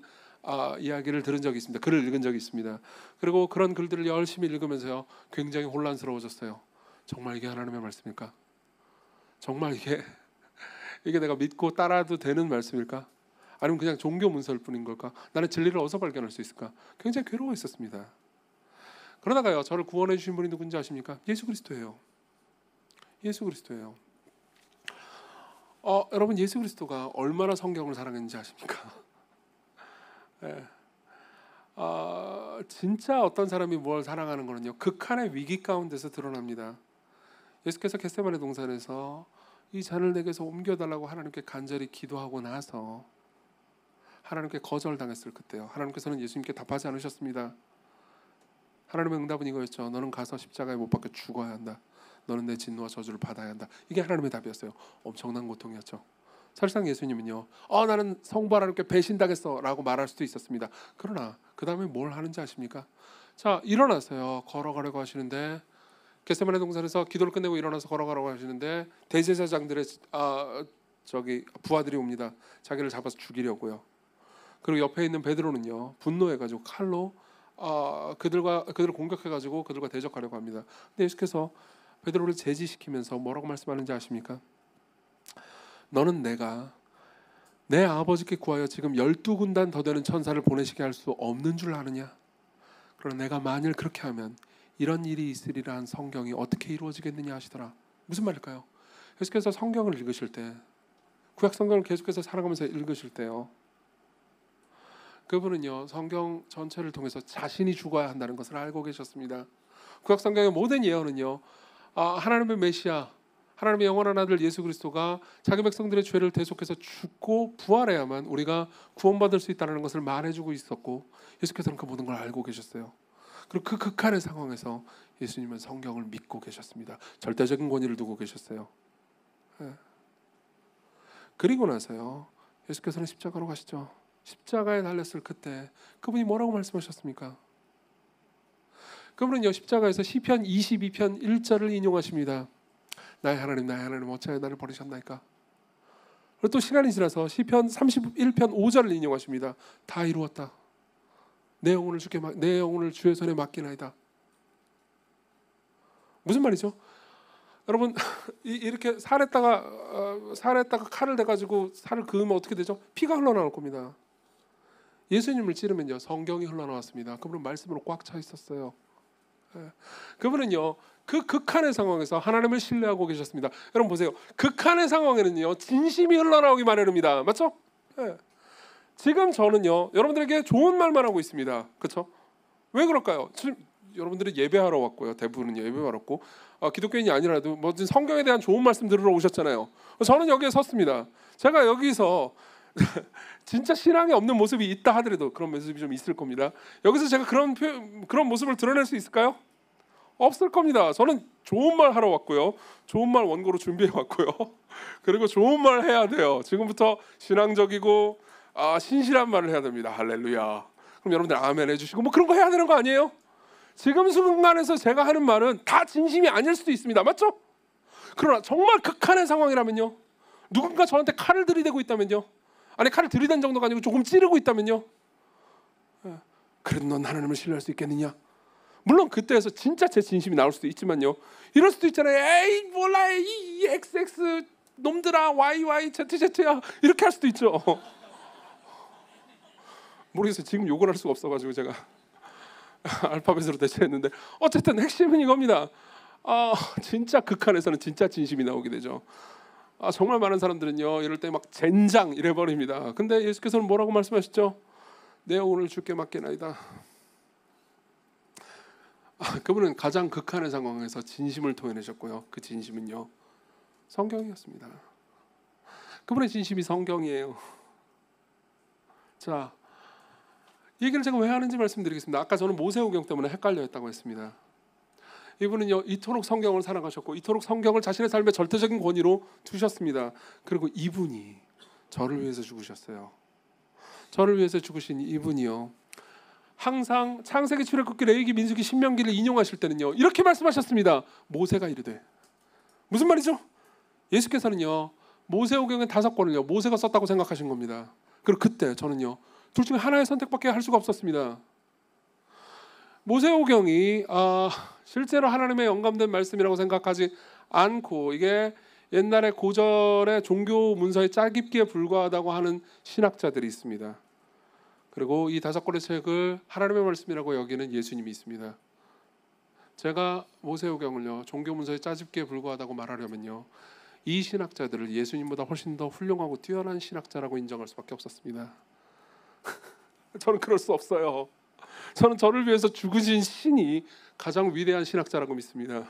S1: 이야기를 들은 적이 있습니다. 글을 읽은 적이 있습니다. 그리고 그런 글들을 열심히 읽으면서요 굉장히 혼란스러워졌어요. 정말 이게 하나님의 말씀일까? 정말 이게 내가 믿고 따라도 되는 말씀일까? 아니면 그냥 종교 문서일 뿐인 걸까? 나는 진리를 어디서 발견할 수 있을까? 굉장히 괴로워했었습니다. 그러다가요 저를 구원해 주신 분이 누군지 아십니까? 예수 그리스도예요. 예수 그리스도예요. 여러분 예수 그리스도가 얼마나 성경을 사랑했는지 아십니까? 네. 진짜 어떤 사람이 뭘 사랑하는 거는요 극한의 위기 가운데서 드러납니다. 예수께서 겟세마네 동산에서 이 잔을 내게서 옮겨달라고 하나님께 간절히 기도하고 나서 하나님께 거절당했을 그때요 하나님께서는 예수님께 답하지 않으셨습니다. 하나님의 응답은 이거였죠. 너는 가서 십자가에 못 박혀 죽어야 한다. 너는 내 진노와 저주를 받아야 한다. 이게 하나님의 답이었어요. 엄청난 고통이었죠. 사실상 예수님은요 나는 성부 하나님께 배신당했어 라고 말할 수도 있었습니다. 그러나 그 다음에 뭘 하는지 아십니까? 자 일어나서요 걸어가려고 하시는데 겟세마네 동산에서 기도를 끝내고 일어나서 걸어가라고 하시는데 대제사장들의 부하들이 옵니다. 자기를 잡아서 죽이려고요. 그리고 옆에 있는 베드로는요 분노해가지고 칼로 그들을 공격해가지고 그들과 대적하려고 합니다. 근데 예수께서 베드로를 제지시키면서 뭐라고 말씀하는지 아십니까? 너는 내가 내 아버지께 구하여 지금 12군단 더 되는 천사를 보내시게 할 수 없는 줄 아느냐? 그러나 내가 만일 그렇게 하면 이런 일이 있으리라 한 성경이 어떻게 이루어지겠느냐 하시더라. 무슨 말일까요? 예수께서 성경을 읽으실 때 구약 성경을 계속해서 살아가면서 읽으실 때요 그분은요 성경 전체를 통해서 자신이 죽어야 한다는 것을 알고 계셨습니다. 구약 성경의 모든 예언은요 하나님의 메시아 하나님의 영원한 아들 예수 그리스도가 자기 백성들의 죄를 대속해서 죽고 부활해야만 우리가 구원받을 수 있다는 것을 말해주고 있었고 예수께서는 그 모든 걸 알고 계셨어요. 그리고 그 극한의 상황에서 예수님은 성경을 믿고 계셨습니다. 절대적인 권위를 두고 계셨어요. 그리고 나서요 예수께서는 십자가로 가시죠. 십자가에 달렸을 그때 그분이 뭐라고 말씀하셨습니까? 그분은요 십자가에서 시편 22편 1절을 인용하십니다. 나의 하나님 어찌하여 나를 버리셨나이까? 그리고 또 시간이 지나서 시편 31편 5절을 인용하십니다. 다 이루었다. 내 영혼을 주의 손에 맡기나이다. 무슨 말이죠? 여러분 이렇게 살에다가 칼을 대가지고 살을 그으면 어떻게 되죠? 피가 흘러나올 겁니다. 예수님을 찌르면요 성경이 흘러나왔습니다. 그분은 말씀으로 꽉 차 있었어요. 그분은요 그 극한의 상황에서 하나님을 신뢰하고 계셨습니다. 여러분 보세요. 극한의 상황에는요 진심이 흘러나오기 마련입니다. 맞죠? 지금 저는요 여러분들에게 좋은 말만 하고 있습니다. 그렇죠? 왜 그럴까요? 지금 여러분들이 예배하러 왔고요. 대부분은 예배하러 왔고 기독교인이 아니라도 뭐든 성경에 대한 좋은 말씀 들으러 오셨잖아요. 저는 여기에 섰습니다. 제가 여기서 진짜 신앙이 없는 모습이 있다 하더라도 그런 모습이 좀 있을 겁니다. 여기서 제가 그런 모습을 드러낼 수 있을까요? 없을 겁니다. 저는 좋은 말 하러 왔고요. 좋은 말 원고로 준비해 왔고요. 그리고 좋은 말 해야 돼요. 지금부터 신앙적이고 신실한 말을 해야 됩니다. 할렐루야. 그럼 여러분들 아멘 해주시고 뭐 그런 거 해야 되는 거 아니에요? 지금 순간에서 제가 하는 말은 다 진심이 아닐 수도 있습니다. 맞죠? 그러나 정말 극한의 상황이라면요. 누군가 저한테 칼을 들이대고 있다면요. 아니 칼을 들이댄 정도가 아니고 조금 찌르고 있다면요. 그래도 넌 하나님을 신뢰할 수 있겠느냐? 물론 그때에서 진짜 제 진심이 나올 수도 있지만요. 이럴 수도 있잖아요. 에이 몰라 이 XX 놈들아 YYZZ야 이렇게 할 수도 있죠. 모르겠어요. 지금 욕을 할 수가 없어가지고 제가 알파벳으로 대체했는데 어쨌든 핵심은 이겁니다. 진짜 극한에서는 진짜 진심이 나오게 되죠. 정말 많은 사람들은요 이럴 때 막 젠장 이래버립니다. 근데 예수께서는 뭐라고 말씀하셨죠? 내 오늘 주께 맡겨나이다. 그분은 가장 극한의 상황에서 진심을 토해내셨고요. 그 진심은요 성경이었습니다. 그분의 진심이 성경이에요. 자, 이 얘기를 제가 왜 하는지 말씀드리겠습니다. 아까 저는 모세오경 때문에 헷갈려 했다고 했습니다. 이분은요 이토록 성경을 사랑하셨고 이토록 성경을 자신의 삶의 절대적인 권위로 두셨습니다. 그리고 이분이 저를 위해서 죽으셨어요. 저를 위해서 죽으신 이분이요 항상 창세기, 출애굽기, 레위기, 민수기, 신명기를 인용하실 때는요 이렇게 말씀하셨습니다. 모세가 이르되 무슨 말이죠? 예수께서는요 모세오경의 5권을요 모세가 썼다고 생각하신 겁니다. 그리고 그때 저는요 둘 중에 하나의 선택밖에 할 수가 없었습니다. 모세오경이 실제로 하나님의 영감된 말씀이라고 생각하지 않고 이게 옛날에 고전의 종교 문서의 짜깁기에 불과하다고 하는 신학자들이 있습니다. 그리고 이 5권의 책을 하나님의 말씀이라고 여기는 예수님이 있습니다. 제가 모세오경을요 종교 문서의 짜깁기에 불과하다고 말하려면요 이 신학자들을 예수님보다 훨씬 더 훌륭하고 뛰어난 신학자라고 인정할 수밖에 없었습니다. 저는 그럴 수 없어요. 저는 저를 위해서 죽으신 신이 가장 위대한 신학자라고 믿습니다.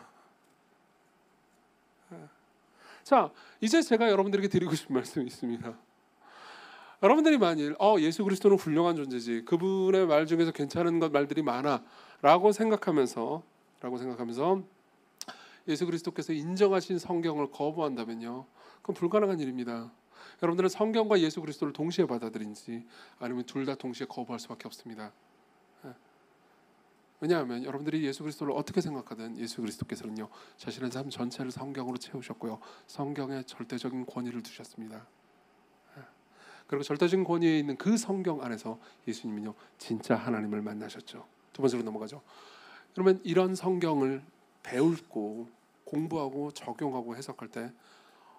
S1: 자, 이제 제가 여러분들에게 드리고 싶은 말씀이 있습니다. 여러분들이 만일 예수 그리스도는 훌륭한 존재지 그분의 말 중에서 괜찮은 말들이 많아 라고 생각하면서 예수 그리스도께서 인정하신 성경을 거부한다면요 그건 불가능한 일입니다. 여러분들은 성경과 예수 그리스도를 동시에 받아들인지 아니면 둘 다 동시에 거부할 수밖에 없습니다. 왜냐하면 여러분들이 예수 그리스도를 어떻게 생각하든 예수 그리스도께서는요 자신의 삶 전체를 성경으로 채우셨고요 성경에 절대적인 권위를 두셨습니다. 그리고 절대적인 권위에 있는 그 성경 안에서 예수님은요 진짜 하나님을 만나셨죠. 두 번째로 넘어가죠. 그러면 이런 성경을 배우고 공부하고 적용하고 해석할 때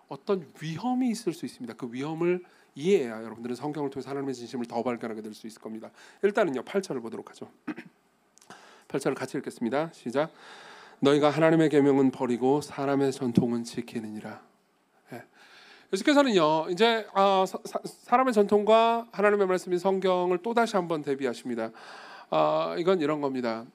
S1: 어떤 위험이 있을 수 있습니다. 그 위험을 이해해야 여러분들은 성경을 통해서 하나님의 진심을 더 발견하게 될 수 있을 겁니다. 일단은요 8절을 보도록 하죠. 8절을 같이 읽겠습니다. 시작. 너희가 하나님의 계명은 버리고 사람의 전통은 지키느니라. 예수께서는요 이제 사람의 전통과 하나님의 말씀인 성경을 또 다시 한번 대비하십니다. 이건 이런 겁니다.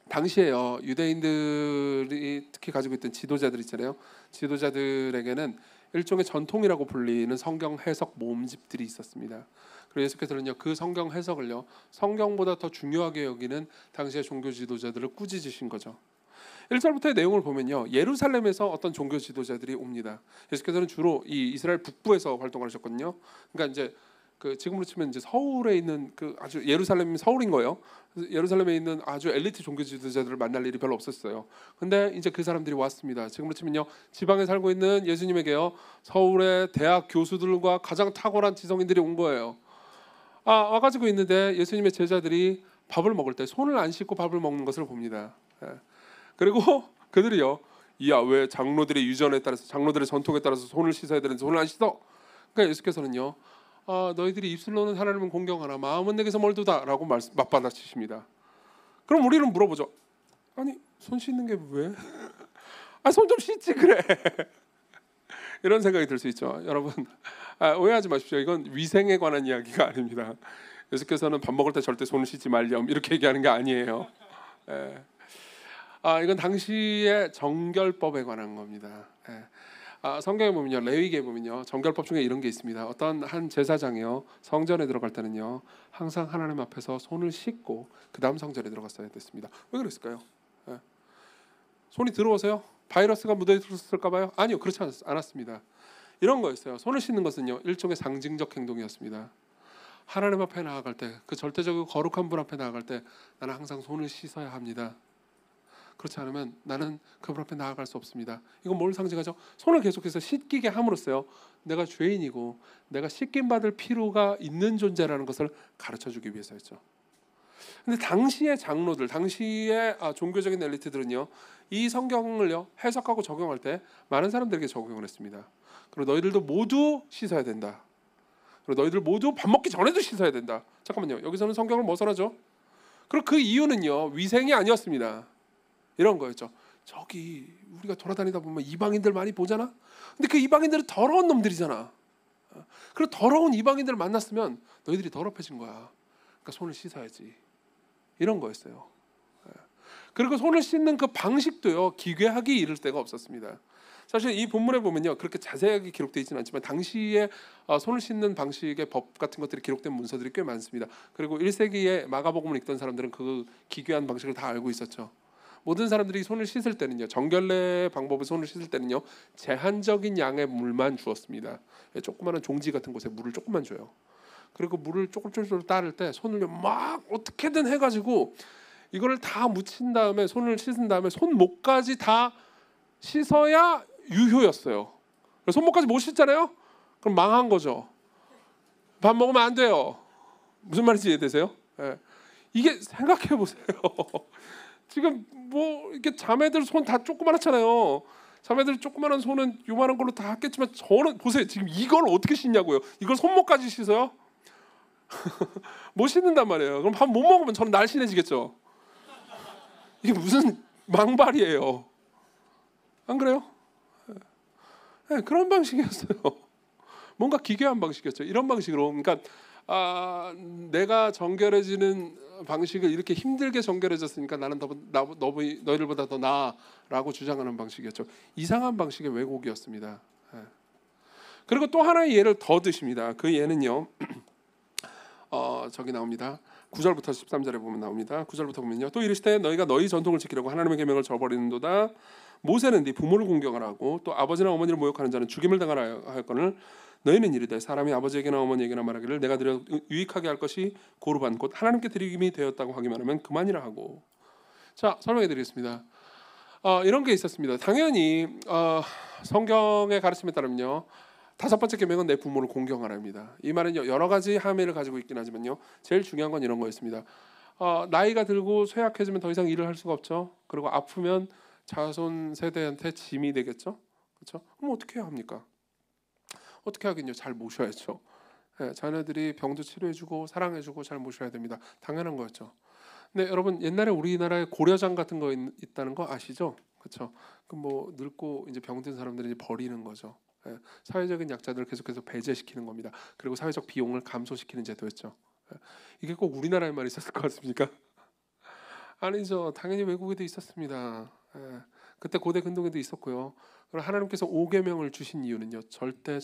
S1: 당시에요 유대인들이 특히 가지고 있던 지도자들 있잖아요. 지도자들에게는 일종의 전통이라고 불리는 성경 해석 모음집들이 있었습니다. 그리고 예수께서는요 그 성경 해석을요 성경보다 더 중요하게 여기는 당시의 종교 지도자들을 꾸짖으신 거죠. 1절부터의 내용을 보면요 예루살렘에서 어떤 종교 지도자들이 옵니다. 예수께서는 주로 이 이스라엘 북부에서 활동을 하셨거든요. 그러니까 이제 그 지금으로 치면 이제 서울에 있는 그 아주 예루살렘이 서울인 거예요. 예루살렘에 있는 아주 엘리트 종교 지도자들을 만날 일이 별로 없었어요. 근데 이제 그 사람들이 왔습니다. 지금으로 치면요 지방에 살고 있는 예수님에게요 서울의 대학 교수들과 가장 탁월한 지성인들이 온 거예요. 와가지고 있는데 예수님의 제자들이 밥을 먹을 때 손을 안 씻고 밥을 먹는 것을 봅니다. 그리고 그들이요 이야 왜 장로들의 유전에 따라서 장로들의 전통에 따라서 손을 씻어야 되는데 손을 안 씻어? 그러니까 예수께서는요 너희들이 입술로는 하나님을 공경하나 마음은 내게서 멀도다 라고 맞받아치십니다. 그럼 우리는 물어보죠. 아니 손 씻는 게 왜? 손 좀 씻지 그래. 이런 생각이 들 수 있죠. 여러분 오해하지 마십시오. 이건 위생에 관한 이야기가 아닙니다. 예수께서는 밥 먹을 때 절대 손을 씻지 말렴 이렇게 얘기하는 게 아니에요. 이건 당시의 정결법에 관한 겁니다. 성경에 보면요 레위기에 보면요 정결법 중에 이런 게 있습니다. 어떤 한 제사장이요 성전에 들어갈 때는요 항상 하나님 앞에서 손을 씻고 그 다음 성전에 들어갔어야 됐습니다. 왜 그랬을까요? 손이 더러워서요? 바이러스가 묻어있을까 봐요? 아니요, 그렇지 않았습니다. 이런 거였어요. 손을 씻는 것은요, 일종의 상징적 행동이었습니다. 하나님 앞에 나아갈 때, 그 절대적이고 거룩한 분 앞에 나아갈 때 나는 항상 손을 씻어야 합니다. 그렇지 않으면 나는 그분 앞에 나아갈 수 없습니다. 이건 뭘 상징하죠? 손을 계속해서 씻기게 함으로써요, 내가 죄인이고 내가 씻김 받을 필요가 있는 존재라는 것을 가르쳐주기 위해서였죠. 근데 당시의 장로들, 당시의 종교적인 엘리트들은요, 이 성경을요 해석하고 적용할 때 많은 사람들에게 적용을 했습니다. 그리고 너희들도 모두 씻어야 된다. 그리고 너희들 모두 밥 먹기 전에도 씻어야 된다. 잠깐만요, 여기서는 성경을 뭐 선하죠? 그리고 그 이유는요, 위생이 아니었습니다. 이런 거였죠. 저기 우리가 돌아다니다 보면 이방인들 많이 보잖아. 근데 그 이방인들은 더러운 놈들이잖아. 그리고 더러운 이방인들을 만났으면 너희들이 더럽혀진 거야. 그러니까 손을 씻어야지. 이런 거였어요. 그리고 손을 씻는 그 방식도요, 기괴하기 이를 데가 없었습니다. 사실 이 본문에 보면요, 그렇게 자세하게 기록되어 있지는 않지만 당시에 손을 씻는 방식의 법 같은 것들이 기록된 문서들이 꽤 많습니다. 그리고 1세기에 마가복음을 읽던 사람들은 그 기괴한 방식을 다 알고 있었죠. 모든 사람들이 손을 씻을 때는요, 정결례 방법을 손을 씻을 때는요, 제한적인 양의 물만 주었습니다. 조그마한 종지 같은 곳에 물을 조금만 줘요. 그리고 물을 조금 따를 때 손을 막 어떻게든 해가지고 이거를 다 묻힌 다음에 손을 씻은 다음에 손목까지 다 씻어야 유효였어요. 손목까지 못 씻잖아요? 그럼 망한 거죠. 밥 먹으면 안 돼요. 무슨 말인지 이해되세요? 네. 이게 생각해 보세요. 지금 뭐 이렇게 자매들 손 다 조그만하잖아요. 자매들 조그만한 손은 요만한 걸로 다 했겠지만 저는 보세요. 지금 이걸 어떻게 씻냐고요. 이걸 손목까지 씻어요? 못 씻는단 말이에요. 그럼 밥 못 먹으면 저는 날씬해지겠죠. 이게 무슨 망발이에요. 안 그래요? 네, 그런 방식이었어요. 뭔가 기괴한 방식이었죠. 이런 방식으로, 그러니까 내가 정결해지는 방식을 이렇게 힘들게 정결해졌으니까 나는 너희들보다 더 나아라고 주장하는 방식이었죠. 이상한 방식의 왜곡이었습니다. 네. 그리고 또 하나의 예를 더 드십니다. 그 예는요, 저기 나옵니다. 9절부터 13절에 보면 나옵니다. 9절부터 보면요, 또 이르시되 너희가 너희 전통을 지키려고 하나님의 계명을 저버리는도다. 모세는 네 부모를 공경하라고 또 아버지나 어머니를 모욕하는 자는 죽임을 당하라 하였거늘 너희는 이르되 사람이 아버지에게나 어머니에게나 말하기를 내가 드려 유익하게 할 것이 고르반 곧 하나님께 드리김이 되었다고 하기만 하면 그만이라 하고. 자, 설명해 드리겠습니다. 이런 게 있었습니다. 당연히 성경의 가르침에 따르면요, 다섯 번째 계명은 내 부모를 공경하라입니다. 이 말은 여러 가지 함의를 가지고 있긴 하지만요, 제일 중요한 건 이런 거였습니다. 나이가 들고 쇠약해지면 더 이상 일을 할 수가 없죠. 그리고 아프면 자손 세대한테 짐이 되겠죠. 그렇죠? 그럼 어떻게 해야 합니까? 어떻게 하긴요, 잘 모셔야죠. 네, 자녀들이 병도 치료해주고 사랑해주고 잘 모셔야 됩니다. 당연한 거였죠. 근데 여러분, 옛날에 우리나라에 고려장 같은 거 있다는 거 아시죠? 그렇죠? 그 뭐 늙고 이제 병든 사람들을 이제 버리는 거죠. 네, 사회적인 약자들을 계속해서 배제시키는 겁니다. 그리고 사회적 비용을 감소시키는 제도였죠. 네, 이게 꼭 우리나라에만 있었을 것 같습니까? 아니죠. 당연히 외국에도 있었습니다. 예, 그때 고대 근동에도 있었고요. 그리고 하나님께서 5계명을 주신 이유는요, 절대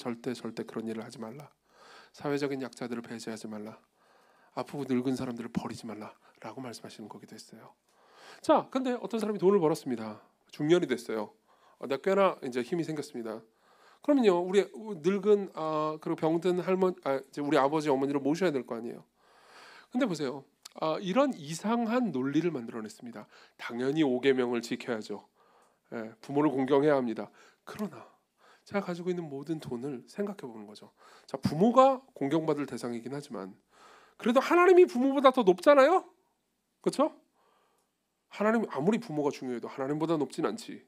S1: 그런 일을 하지 말라. 사회적인 약자들을 배제하지 말라. 아프고 늙은 사람들을 버리지 말라라고 말씀하시는 거기도 했어요. 자, 근데 어떤 사람이 돈을 벌었습니다. 중년이 됐어요. 꽤나 이제 힘이 생겼습니다. 그러면요, 우리 늙은 그리고 병든 할머니, 이제 우리 아버지 어머니를 모셔야 될 거 아니에요. 근데 보세요. 이런 이상한 논리를 만들어냈습니다. 당연히 5계명을 지켜야죠. 예, 부모를 공경해야 합니다. 그러나 제가 가지고 있는 모든 돈을 생각해 보는 거죠. 자, 부모가 공경받을 대상이긴 하지만 그래도 하나님이 부모보다 더 높잖아요. 그렇죠? 하나님 아무리 부모가 중요해도 하나님보다 높진 않지.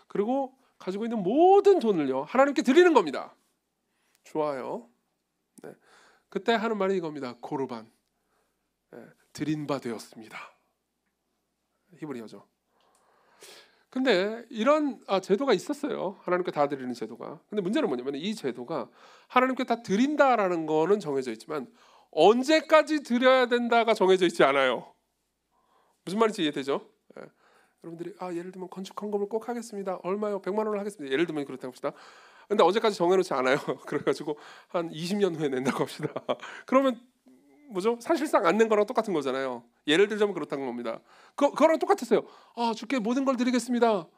S1: 그리고 가지고 있는 모든 돈을요, 하나님께 드리는 겁니다. 좋아요. 네. 그때 하는 말이 이겁니다. 고르반. 네. 드린 바 되었습니다. 히브리어죠. 근데 이런 제도가 있었어요. 하나님께 다 드리는 제도가. 근데 문제는 뭐냐면 이 제도가 하나님께 다 드린다라는 거는 정해져 있지만 언제까지 드려야 된다가 정해져 있지 않아요. 무슨 말인지 이해되죠? 예. 여러분들이 예를 들면 건축 헌금을 꼭 하겠습니다. 얼마요? 100만 원을 하겠습니다. 예를 들면 그렇다고 합시다. 근데 언제까지 정해놓지 않아요. 그래가지고 한 20년 후에 낸다고 합시다. 그러면 뭐죠? 사실상 안 낸 거랑 똑같은 거잖아요. 예를 들자면 그렇다는 겁니다. 그거랑 똑같았어요. 주께 모든 걸 드리겠습니다.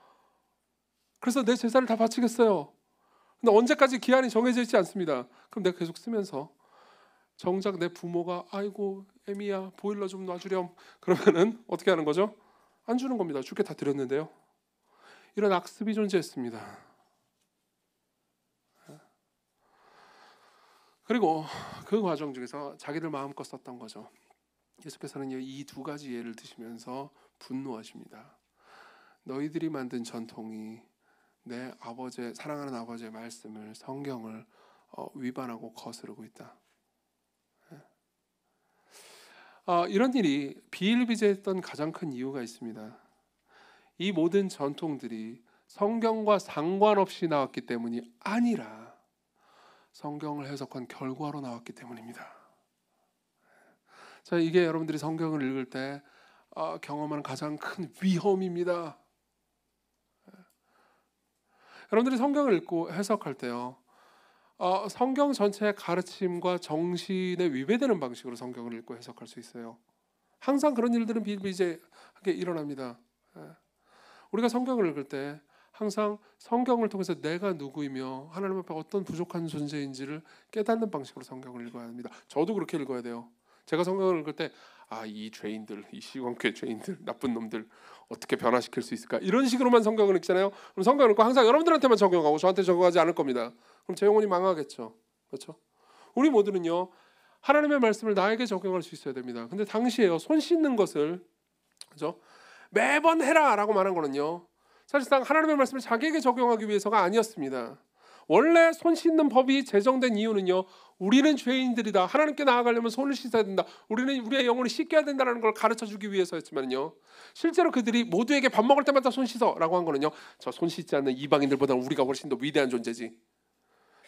S1: 그래서 내 재산을 다 바치겠어요. 근데 언제까지 기한이 정해져 있지 않습니다. 그럼 내가 계속 쓰면서 정작 내 부모가 아이고 애미야 보일러 좀 놔주렴 그러면은 어떻게 하는 거죠? 안 주는 겁니다. 주께 다 드렸는데요. 이런 악습이 존재했습니다. 그리고 그 과정 중에서 자기들 마음껏 썼던 거죠. 예수께서는 이 두 가지 예를 드시면서 분노하십니다. 너희들이 만든 전통이 내 아버지, 사랑하는 아버지의 말씀을, 성경을 위반하고 거스르고 있다. 이런 일이 비일비재했던 가장 큰 이유가 있습니다. 이 모든 전통들이 성경과 상관없이 나왔기 때문이 아니라 성경을 해석한 결과로 나왔기 때문입니다. 자, 이게 여러분들이 성경을 읽을 때 경험하는 가장 큰 위험입니다. 여러분들이 성경을 읽고 해석할 때요, 성경 전체의 가르침과 정신에 위배되는 방식으로 성경을 읽고 해석할 수 있어요. 항상 그런 일들은 비일비재하게 일어납니다. 우리가 성경을 읽을 때 항상 성경을 통해서 내가 누구이며 하나님 앞에 어떤 부족한 존재인지를 깨닫는 방식으로 성경을 읽어야 합니다. 저도 그렇게 읽어야 돼요. 제가 성경을 읽을 때 이 죄인들, 이 시원교회 죄인들, 나쁜 놈들 어떻게 변화시킬 수 있을까? 이런 식으로만 성경을 읽잖아요. 그럼 성경을 읽고 항상 여러분들한테만 적용하고 저한테 적용하지 않을 겁니다. 그럼 제 영혼이 망하겠죠. 그렇죠? 우리 모두는요, 하나님의 말씀을 나에게 적용할 수 있어야 됩니다. 근데 당시에요, 손 씻는 것을, 그렇죠? 매번 해라라고 말한 거는요, 사실상 하나님의 말씀을 자기에게 적용하기 위해서가 아니었습니다. 원래 손 씻는 법이 제정된 이유는요, 우리는 죄인들이다, 하나님께 나아가려면 손을 씻어야 된다, 우리는 우리의 영혼을 씻겨야 된다는 걸 가르쳐주기 위해서였지만요, 실제로 그들이 모두에게 밥 먹을 때마다 손 씻어라고 한 거는요, 저 손 씻지 않는 이방인들보다는 우리가 훨씬 더 위대한 존재지,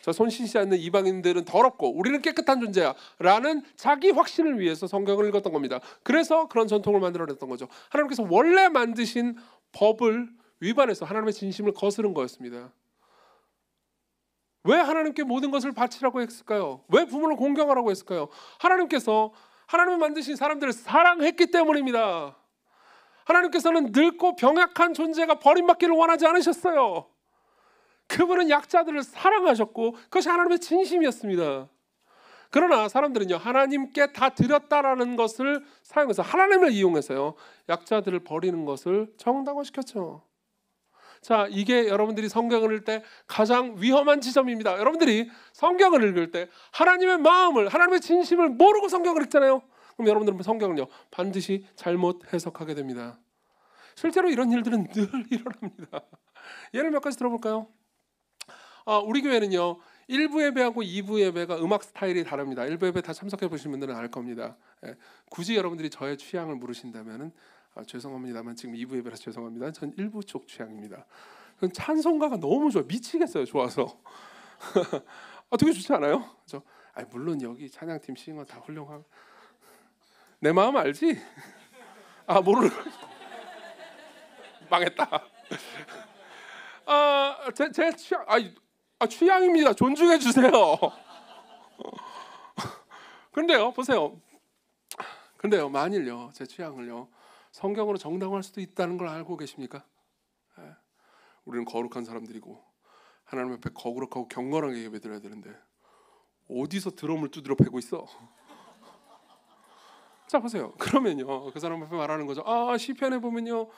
S1: 저 손 씻지 않는 이방인들은 더럽고 우리는 깨끗한 존재야 라는 자기 확신을 위해서 성경을 읽었던 겁니다. 그래서 그런 전통을 만들어냈던 거죠. 하나님께서 원래 만드신 법을 위반해서 하나님의 진심을 거스른 거였습니다. 왜 하나님께 모든 것을 바치라고 했을까요? 왜 부모를 공경하라고 했을까요? 하나님께서 하나님이 만드신 사람들을 사랑했기 때문입니다. 하나님께서는 늙고 병약한 존재가 버림받기를 원하지 않으셨어요. 그분은 약자들을 사랑하셨고 그것이 하나님의 진심이었습니다. 그러나 사람들은요, 하나님께 다 드렸다라는 것을 사용해서 하나님을 이용해서요, 약자들을 버리는 것을 정당화시켰죠. 자, 이게 여러분들이 성경을 읽을 때 가장 위험한 지점입니다. 여러분들이 성경을 읽을 때 하나님의 마음을, 하나님의 진심을 모르고 성경을 읽잖아요. 그럼 여러분들은 성경을요, 반드시 잘못 해석하게 됩니다. 실제로 이런 일들은 늘 일어납니다. 예를 몇 가지 들어볼까요? 우리 교회는요, 1부 예배하고 2부 예배가 음악 스타일이 다릅니다. 1부 예배 다 참석해 보신 분들은 알 겁니다. 굳이 여러분들이 저의 취향을 물으신다면은 죄송합니다만 지금 2부 예배라서 죄송합니다. 전 1부 쪽 취향입니다. 찬송가가 너무 좋아요. 미치겠어요. 좋아서. 되게 좋지 않아요? 그렇죠? 물론 여기 찬양팀 싱어 다 훌륭하고 내 마음 알지? 모르는 망했다. 제 취향, 취향입니다. 존중해 주세요. 근데요, 보세요. 근데요, 만일요, 제 취향을요, 성경으로 정당화할 수도 있다는 걸 알고 계십니까? 우리는 거룩한 사람들이고 하나님 앞에 거룩하고 경건하게 예배드려야 되는데 어디서 드럼을 두드려 패고 있어? 자, 보세요. 그러면요, 그 사람 앞에 말하는 거죠. 시편에 보면요,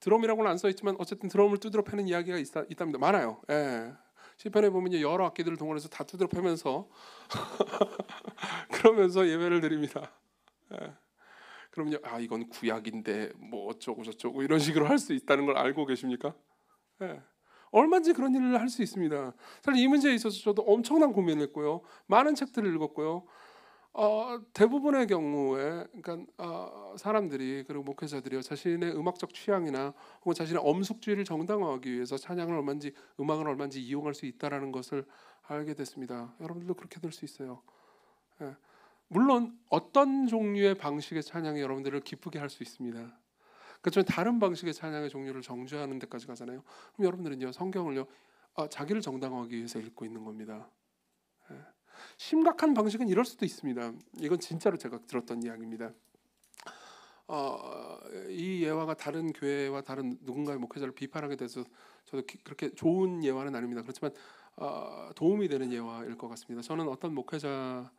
S1: 드럼이라고는 안 써 있지만 어쨌든 드럼을 두드려 패는 이야기가 있답니다. 많아요. 시편에 보면요, 여러 악기들을 동원해서 다 두드려 패면서 그러면서 예배를 드립니다. 그러면요, 이건 구약인데 뭐 어쩌고 저쩌고 이런 식으로 할 수 있다는 걸 알고 계십니까? 얼마든지 그런 일을 할 수 있습니다. 사실 이 문제에 있어서 저도 엄청난 고민을 했고요, 많은 책들을 읽었고요. 대부분의 경우에, 그러니까 사람들이, 그리고 목회자들이요, 자신의 음악적 취향이나 혹은 자신의 엄숙주의를 정당화하기 위해서 찬양을 얼마든지, 음악을 얼마든지 이용할 수 있다라는 것을 알게 됐습니다. 여러분들도 그렇게 될 수 있어요. 물론 어떤 종류의 방식의 찬양이 여러분들을 기쁘게 할 수 있습니다. 그렇지만 다른 방식의 찬양의 종류를 정죄하는 데까지 가잖아요. 그럼 여러분들은요, 성경을요, 자기를 정당화하기 위해서 읽고 있는 겁니다. 심각한 방식은 이럴 수도 있습니다. 이건 진짜로 제가 들었던 이야기입니다. 이 예화가 다른 교회와 다른 누군가의 목회자를 비판하게 돼서 저도 그렇게 좋은 예화는 아닙니다. 그렇지만 도움이 되는 예화일 것 같습니다. 저는 어떤 목회자가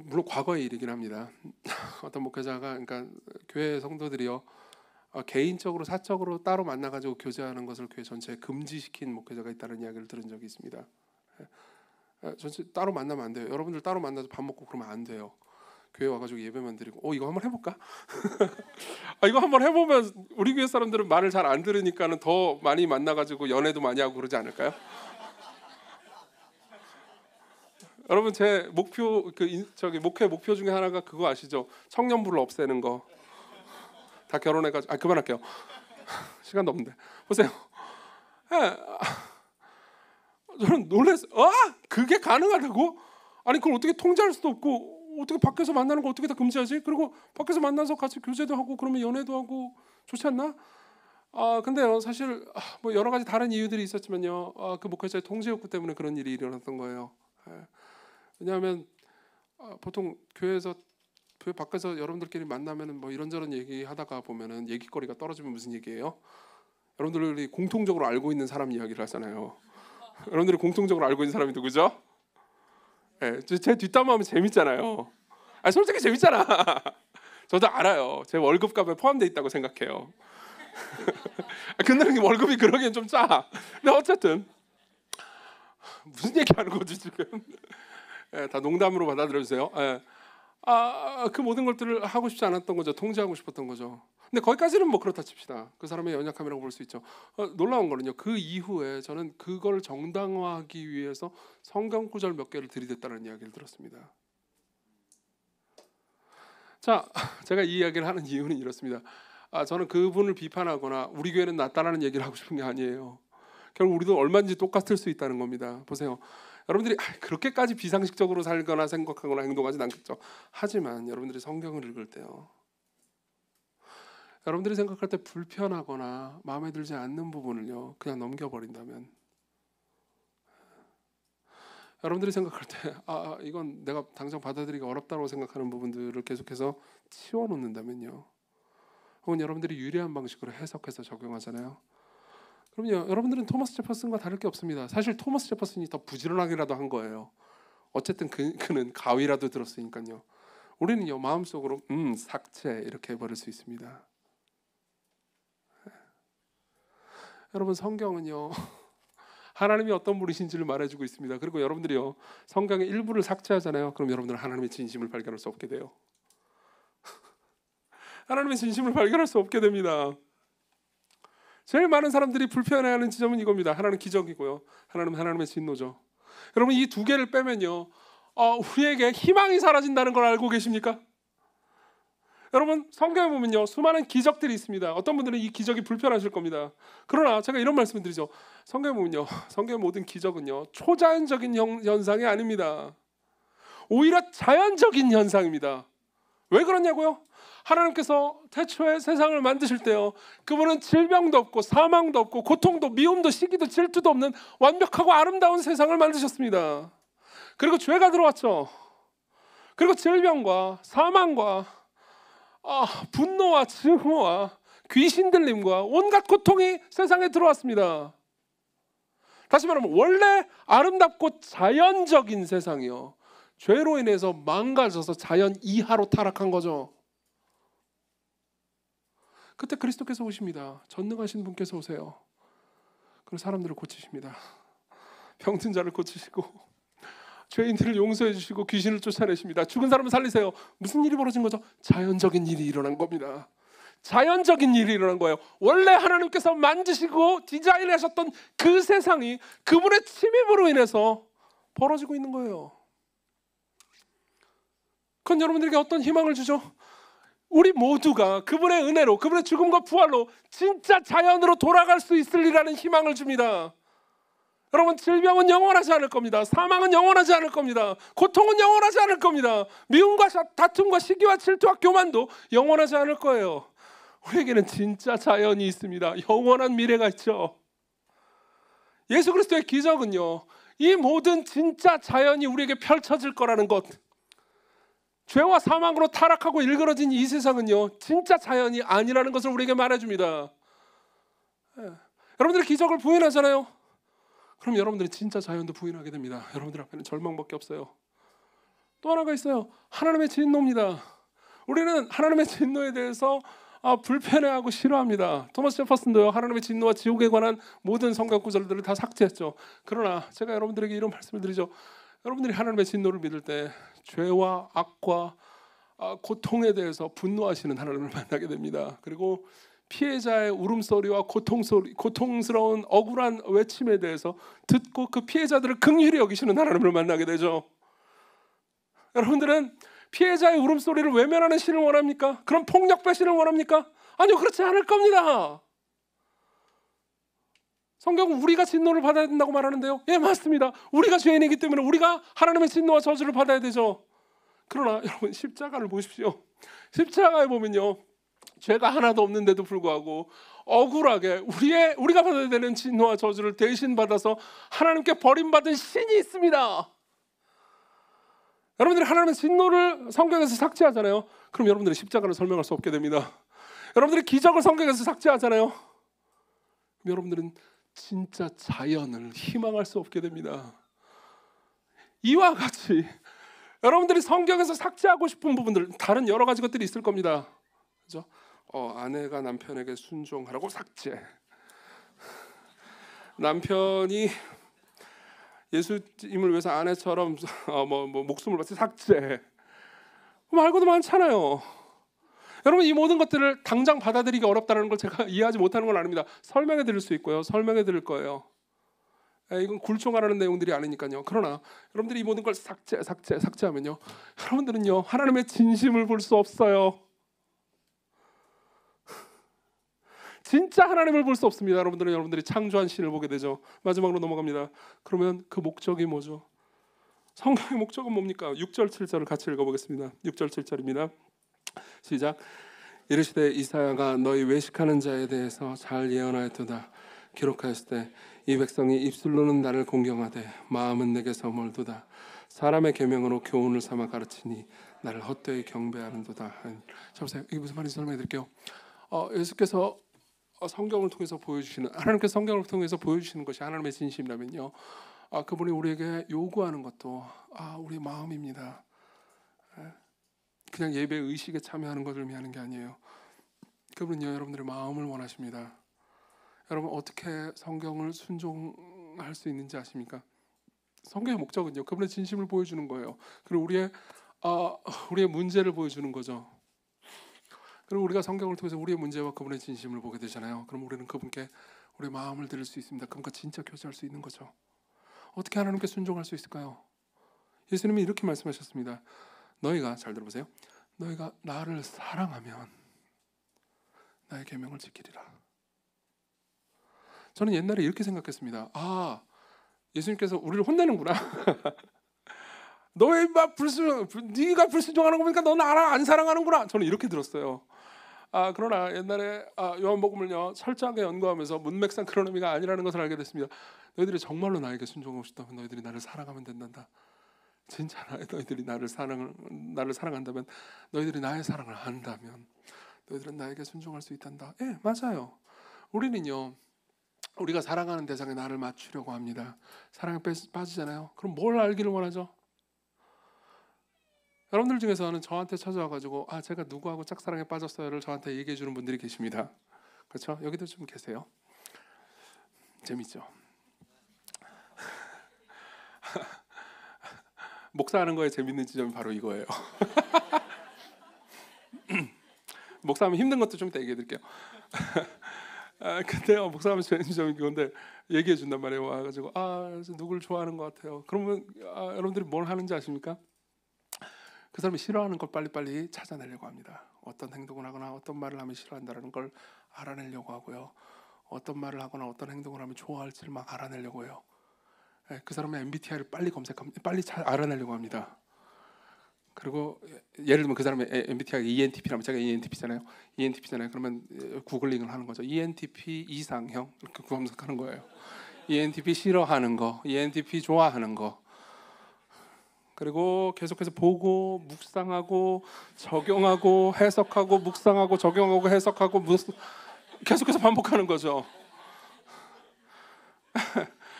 S1: 물론 과거의 일이긴 합니다. 어떤 목회자가 그러니까 교회 성도들이요 개인적으로 사적으로 따로 만나가지고 교제하는 것을 교회 전체에 금지시킨 목회자가 있다는 이야기를 들은 적이 있습니다. 전체 따로 만나면 안 돼요. 여러분들 따로 만나서 밥 먹고 그러면 안 돼요. 교회 와가지고 예배만 드리고 이거 한번 해볼까? 이거 한번 해보면 우리 교회 사람들은 말을 잘 안 들으니까는 더 많이 만나가지고 연애도 많이 하고 그러지 않을까요? 여러분 제 목표 목회 목표 중에 하나가 그거 아시죠? 청년부를 없애는 거. 다 결혼해가지고 그만할게요. 시간 넘는데 보세요. 저는 놀랐어요. 그게 가능하다고? 아니 그걸 어떻게 통제할 수도 없고 어떻게 밖에서 만나는 거 어떻게 다 금지하지? 그리고 밖에서 만나서 같이 교제도 하고 그러면 연애도 하고 좋지 않나? 근데요 사실 뭐 여러 가지 다른 이유들이 있었지만요 그 목회자의 통제 욕구 때문에 그런 일이 일어났던 거예요. 왜냐하면 보통 교회 밖에서 여러분들끼리 만나면은 뭐 이런저런 얘기하다가 보면은 얘기거리가 떨어지면 무슨 얘기예요? 여러분들이 공통적으로 알고 있는 사람 이야기를 하잖아요. 여러분들이 공통적으로 알고 있는 사람이 누구죠? 제 뒷담화하면 재밌잖아요. 솔직히 재밌잖아. 저도 알아요. 제 월급값에 포함되어 있다고 생각해요. 근데 월급이 그러기엔 좀 짜. 근데 어쨌든 무슨 얘기하는 거지 지금? 다 농담으로 받아들여주세요. 그 모든 것들을 하고 싶지 않았던 거죠. 통제하고 싶었던 거죠. 근데 거기까지는 뭐 그렇다 칩시다. 그 사람의 연약함이라고 볼 수 있죠. 놀라운 거는요. 그 이후에 저는 그걸 정당화하기 위해서 성경 구절 몇 개를 들이댔다는 이야기를 들었습니다. 자, 제가 이 이야기를 하는 이유는 이렇습니다. 저는 그분을 비판하거나 우리 교회는 낫다라는 얘기를 하고 싶은 게 아니에요. 결국 우리도 얼마든지 똑같을 수 있다는 겁니다. 보세요. 여러분들이 그렇게까지 비상식적으로 살거나 생각하거나 행동하진 않겠죠. 하지만 여러분들이 성경을 읽을 때요. 여러분들이 생각할 때 불편하거나 마음에 들지 않는 부분을요. 그냥 넘겨버린다면 여러분들이 생각할 때 이건 내가 당장 받아들이기 어렵다고 생각하는 부분들을 계속해서 치워놓는다면요. 혹은 여러분들이 유리한 방식으로 해석해서 적용하잖아요. 그럼요. 여러분들은 토마스 제퍼슨과 다를 게 없습니다. 사실 토마스 제퍼슨이 더 부지런하게라도 한 거예요. 어쨌든 그는 가위라도 들었으니까요. 우리는요 마음속으로 삭제 이렇게 해버릴 수 있습니다. 여러분 성경은요 하나님이 어떤 분이신지를 말해주고 있습니다. 그리고 여러분들이요 성경의 일부를 삭제하잖아요. 그럼 여러분들은 하나님의 진심을 발견할 수 없게 돼요. 하나님의 진심을 발견할 수 없게 됩니다. 제일 많은 사람들이 불편해하는 지점은 이겁니다. 하나는 기적이고요. 하나는 하나님의 진노죠. 여러분 이 두 개를 빼면요 우리에게 희망이 사라진다는 걸 알고 계십니까? 여러분 성경에 보면요 수많은 기적들이 있습니다. 어떤 분들은 이 기적이 불편하실 겁니다. 그러나 제가 이런 말씀을 드리죠. 성경에 보면요 성경의 모든 기적은요 초자연적인 현상이 아닙니다. 오히려 자연적인 현상입니다. 왜 그러냐고요? 하나님께서 태초에 세상을 만드실 때요 그분은 질병도 없고 사망도 없고 고통도 미움도 시기도 질투도 없는 완벽하고 아름다운 세상을 만드셨습니다. 그리고 죄가 들어왔죠. 그리고 질병과 사망과 분노와 증오와 귀신 들림과 온갖 고통이 세상에 들어왔습니다. 다시 말하면 원래 아름답고 자연적인 세상이요 죄로 인해서 망가져서 자연 이하로 타락한 거죠. 그때 그리스도께서 오십니다. 전능하신 분께서 오세요. 그리고 사람들을 고치십니다. 병든 자를 고치시고 죄인들을 용서해 주시고 귀신을 쫓아내십니다. 죽은 사람을 살리세요. 무슨 일이 벌어진 거죠? 자연적인 일이 일어난 겁니다. 자연적인 일이 일어난 거예요. 원래 하나님께서 만드시고 디자인하셨던 그 세상이 그분의 침입으로 인해서 벌어지고 있는 거예요. 그건 여러분들에게 어떤 희망을 주죠? 우리 모두가 그분의 은혜로 그분의 죽음과 부활로 진짜 자연으로 돌아갈 수 있으리라는 희망을 줍니다. 여러분 질병은 영원하지 않을 겁니다. 사망은 영원하지 않을 겁니다. 고통은 영원하지 않을 겁니다. 미움과 다툼과 시기와 질투와 교만도 영원하지 않을 거예요. 우리에게는 진짜 자연이 있습니다. 영원한 미래가 있죠. 예수 그리스도의 기적은요 이 모든 진짜 자연이 우리에게 펼쳐질 거라는 것 죄와 사망으로 타락하고 일그러진 이 세상은요, 진짜 자연이 아니라는 것을 우리에게 말해줍니다. 여러분들이 기적을 부인하잖아요. 그럼 여러분들이 진짜 자연도 부인하게 됩니다. 여러분들 앞에는 절망밖에 없어요. 또 하나가 있어요. 하나님의 진노입니다. 우리는 하나님의 진노에 대해서 불편해하고 싫어합니다. 토마스 제퍼슨도요, 하나님의 진노와 지옥에 관한 모든 성경 구절들을 다 삭제했죠. 그러나 제가 여러분들에게 이런 말씀을 드리죠. 여러분들이 하나님의 진노를 믿을 때 죄와 악과 고통에 대해서 분노하시는 하나님을 만나게 됩니다. 그리고 피해자의 울음소리와 고통스러운 억울한 외침에 대해서 듣고 그 피해자들을 긍휼히 여기시는 하나님을 만나게 되죠. 여러분들은 피해자의 울음소리를 외면하는 신을 원합니까? 그럼 폭력 배신을 원합니까? 아니요, 그렇지 않을 겁니다. 성경은 우리가 진노를 받아야 된다고 말하는데요. 예, 맞습니다. 우리가 죄인이기 때문에 우리가 하나님의 진노와 저주를 받아야 되죠. 그러나 여러분, 십자가를 보십시오. 십자가에 보면요, 죄가 하나도 없는데도 불구하고 억울하게 우리가 받아야 되는 진노와 저주를 대신 받아서 하나님께 버림받은 신이 있습니다. 여러분들이 하나님의 진노를 성경에서 삭제하잖아요. 그럼 여러분들이 십자가를 설명할 수 없게 됩니다. 여러분들이 기적을 성경에서 삭제하잖아요. 그럼 여러분들은 진짜 자연을 희망할 수 없게 됩니다. 이와 같이 여러분들이 성경에서 삭제하고 싶은 부분들, 다른 여러 가지 것들이 있을 겁니다. 그죠? 아내가 남편에게 순종하라고 삭제. 남편이 예수님을 위해서 아내처럼 목숨을 바쳐 삭제. 말고도 많잖아요. 여러분, 이 모든 것들을 당장 받아들이기 어렵다는 걸 제가 이해하지 못하는 건 아닙니다. 설명해 드릴 수 있고요. 설명해 드릴 거예요. 이건 굴종하라는 내용들이 아니니까요. 그러나 여러분들이 이 모든 걸 삭제하면요, 여러분들은요, 하나님의 진심을 볼 수 없어요. 진짜 하나님을 볼 수 없습니다. 여러분들은 여러분들이 창조한 신을 보게 되죠. 마지막으로 넘어갑니다. 그러면 그 목적이 뭐죠? 성경의 목적은 뭡니까? 6절 7절을 같이 읽어보겠습니다. 6절 7절입니다. 시작. 이르시되 이사야가 너희 외식하는 자에 대해서 잘 예언하였도다. 기록하였을 때 이 백성이 입술로는 나를 공경하되 마음은 내게서 멀도다. 사람의 계명으로 교훈을 삼아 가르치니 나를 헛되이 경배하는도다. 자, 보세요. 이게 무슨 말인지 설명해 드릴게요. 예수께서 성경을 통해서 보여주시는, 하나님께서 성경을 통해서 보여주시는 것이 하나님의 진심이라면요, 그분이 우리에게 요구하는 것도 우리의 마음입니다. 그냥 예배 의식에 참여하는 것을 의미하는 게 아니에요. 그분은요, 여러분들의 마음을 원하십니다. 여러분, 어떻게 성경을 순종할 수 있는지 아십니까? 성경의 목적은요, 그분의 진심을 보여주는 거예요. 그리고 우리의 문제를 보여주는 거죠. 그리고 우리가 성경을 통해서 우리의 문제와 그분의 진심을 보게 되잖아요. 그럼 우리는 그분께 우리의 마음을 드릴 수 있습니다. 그분과 진짜 교제할 수 있는 거죠. 어떻게 하나님께 순종할 수 있을까요? 예수님이 이렇게 말씀하셨습니다. 너희가, 잘 들어보세요, 너희가 나를 사랑하면 나의 계명을 지키리라. 저는 옛날에 이렇게 생각했습니다. 예수님께서 우리를 혼내는구나. 네가 불순종하는 거 보니까 너 나를 안 사랑하는구나. 저는 이렇게 들었어요. 그러나 옛날에 요한복음을요, 철저하게 연구하면서 문맥상 그런 의미가 아니라는 것을 알게 됐습니다. 너희들이 정말로 나에게 순종하고 싶다면 너희들이 나를 사랑하면 된단다. 진짜 너희들이 나를 사랑한다면, 너희들이 나의 사랑을 안다면 너희들은 나에게 순종할 수 있단다. 예, 맞아요. 우리는요, 우리가 사랑하는 대상에 나를 맞추려고 합니다. 사랑에 빠지잖아요. 그럼 뭘 알기를 원하죠? 여러분들 중에서는 저한테 찾아와가지고 제가 누구하고 짝사랑에 빠졌어요를 저한테 얘기해 주는 분들이 계십니다. 그렇죠? 여기도 좀 계세요. 재밌죠? 목사하는 거에 재밌는 지점이 바로 이거예요. 목사하면 힘든 것도 좀 이따 얘기해 드릴게요. 근데요, 목사하면 재밌는 지점이 그건데 얘기해 준단 말이에요. 와가지고 누구를 좋아하는 것 같아요. 그러면 여러분들이 뭘 하는지 아십니까? 그 사람이 싫어하는 걸 빨리빨리 찾아내려고 합니다. 어떤 행동을 하거나 어떤 말을 하면 싫어한다는 걸 알아내려고 하고요. 어떤 말을 하거나 어떤 행동을 하면 좋아할지를 막 알아내려고 해요. 그 사람의 MBTI를 빨리 빨리 알아내려고 합니다. 그리고 예를 들면 그 사람의 MBTI가 ENTP라면 제가 ENTP잖아요. 그러면 구글링을 하는 거죠. ENTP 이상형 이렇게 검색하는 거예요. ENTP 싫어하는 거, ENTP 좋아하는 거. 그리고 계속해서 보고 묵상하고 적용하고 해석하고 묵상하고 적용하고 해석하고 계속해서 반복하는 거죠.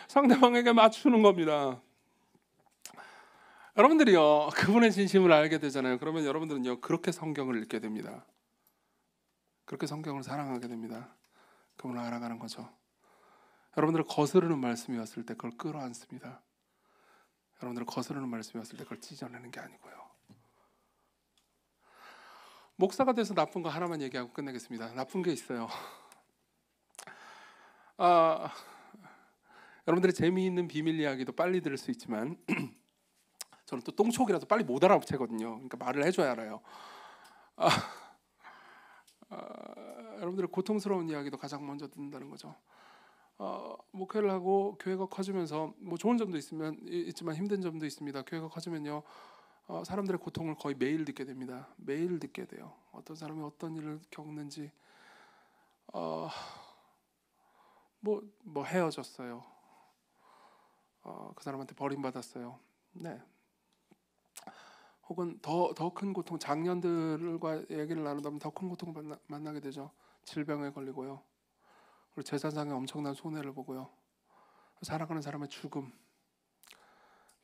S1: 상대방에게 맞추는 겁니다. 여러분들이요, 그분의 진심을 알게 되잖아요. 그러면 여러분들은요, 그렇게 성경을 읽게 됩니다. 그렇게 성경을 사랑하게 됩니다. 그분을 알아가는 거죠. 여러분들을 거스르는 말씀이 왔을 때 그걸 끌어안습니다. 여러분들을 거스르는 말씀이 왔을 때 그걸 찢어내는 게 아니고요. 목사가 돼서 나쁜 거 하나만 얘기하고 끝내겠습니다. 나쁜 게 있어요. 여러분들의 재미있는 비밀 이야기도 빨리 들을 수 있지만 저는 또 똥촉이라서 빨리 못 알아채거든요. 그러니까 말을 해줘야 알아요. 여러분들의 고통스러운 이야기도 가장 먼저 듣는다는 거죠. 목회를 하고 교회가 커지면서 뭐 좋은 점도 있지만 힘든 점도 있습니다. 교회가 커지면요, 사람들의 고통을 거의 매일 듣게 됩니다. 매일 듣게 돼요. 어떤 사람이 어떤 일을 겪는지, 뭐 헤어졌어요. 그 사람한테 버림받았어요. 네. 혹은 더 큰 고통, 장년들과 얘기를 나누다 보면 더 큰 고통을 만나게 되죠. 질병에 걸리고요. 그리고 재산상의 엄청난 손해를 보고요. 살아가는 사람의 죽음,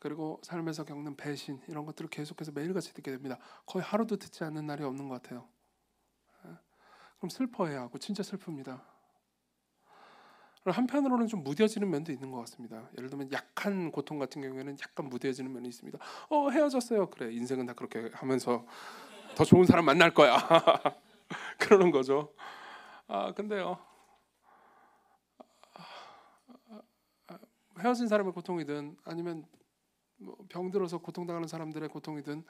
S1: 그리고 삶에서 겪는 배신, 이런 것들을 계속해서 매일같이 듣게 됩니다. 거의 하루도 듣지 않는 날이 없는 것 같아요. 그럼 슬퍼해야 하고 진짜 슬픕니다. 한편으로는 좀 무뎌지는 면도 있는 것 같습니다. 예를 들면 약한 고통 같은 경우에는 약간 무뎌지는 면이 있습니다. 헤어졌어요. 그래, 인생은 다 그렇게 하면서 더 좋은 사람 만날 거야. 그러는 거죠. 근데요, 헤어진 사람의 고통이든 아니면 병들어서 고통당하는 사람들의 고통이든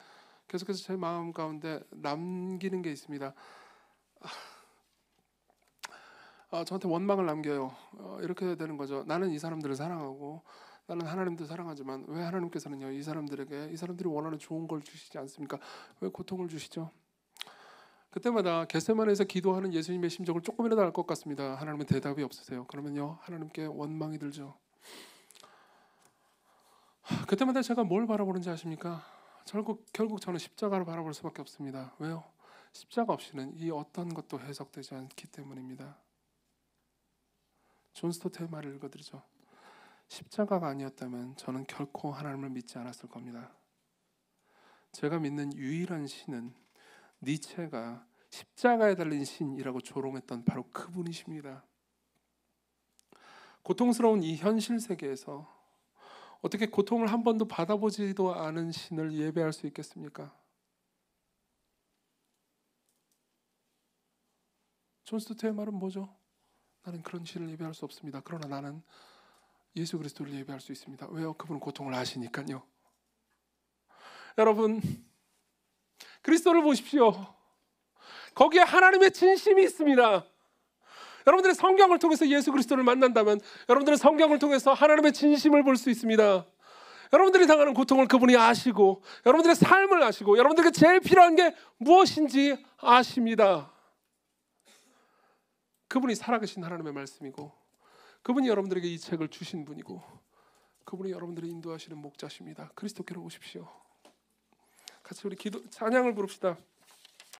S1: 계속해서 제 마음 가운데 남기는 게 있습니다. 저한테 원망을 남겨요. 이렇게 되는 거죠. 나는 이 사람들을 사랑하고 나는 하나님도 사랑하지만 왜 하나님께서는요, 이 사람들이 원하는 좋은 걸 주시지 않습니까? 왜 고통을 주시죠? 그때마다 겟세마네에서 기도하는 예수님의 심정을 조금이라도 알 것 같습니다. 하나님은 대답이 없으세요. 그러면요, 하나님께 원망이 들죠. 그때마다 제가 뭘 바라보는지 아십니까? 결국 저는 십자가를 바라볼 수밖에 없습니다. 왜요? 십자가 없이는 이 어떤 것도 해석되지 않기 때문입니다. 존 스토트의 말을 읽어드리죠. 십자가가 아니었다면 저는 결코 하나님을 믿지 않았을 겁니다. 제가 믿는 유일한 신은 니체가 십자가에 달린 신이라고 조롱했던 바로 그분이십니다. 고통스러운 이 현실 세계에서 어떻게 고통을 한 번도 받아보지도 않은 신을 예배할 수 있겠습니까? 존 스토트의 말은 뭐죠? 나는 그런 신을 예배할 수 없습니다. 그러나 나는 예수 그리스도를 예배할 수 있습니다. 왜요? 그분은 고통을 아시니까요. 여러분, 그리스도를 보십시오. 거기에 하나님의 진심이 있습니다. 여러분들의 성경을 통해서 예수 그리스도를 만난다면 여러분들의 성경을 통해서 하나님의 진심을 볼 수 있습니다. 여러분들이 당하는 고통을 그분이 아시고 여러분들의 삶을 아시고 여러분들에게 제일 필요한 게 무엇인지 아십니다. 그분이 살아계신 하나님의 말씀이고 그분이 여러분들에게 이 책을 주신 분이고 그분이 여러분들을 인도하시는 목자십니다. 그리스도께로 오십시오. 같이 우리 찬양을 부릅시다.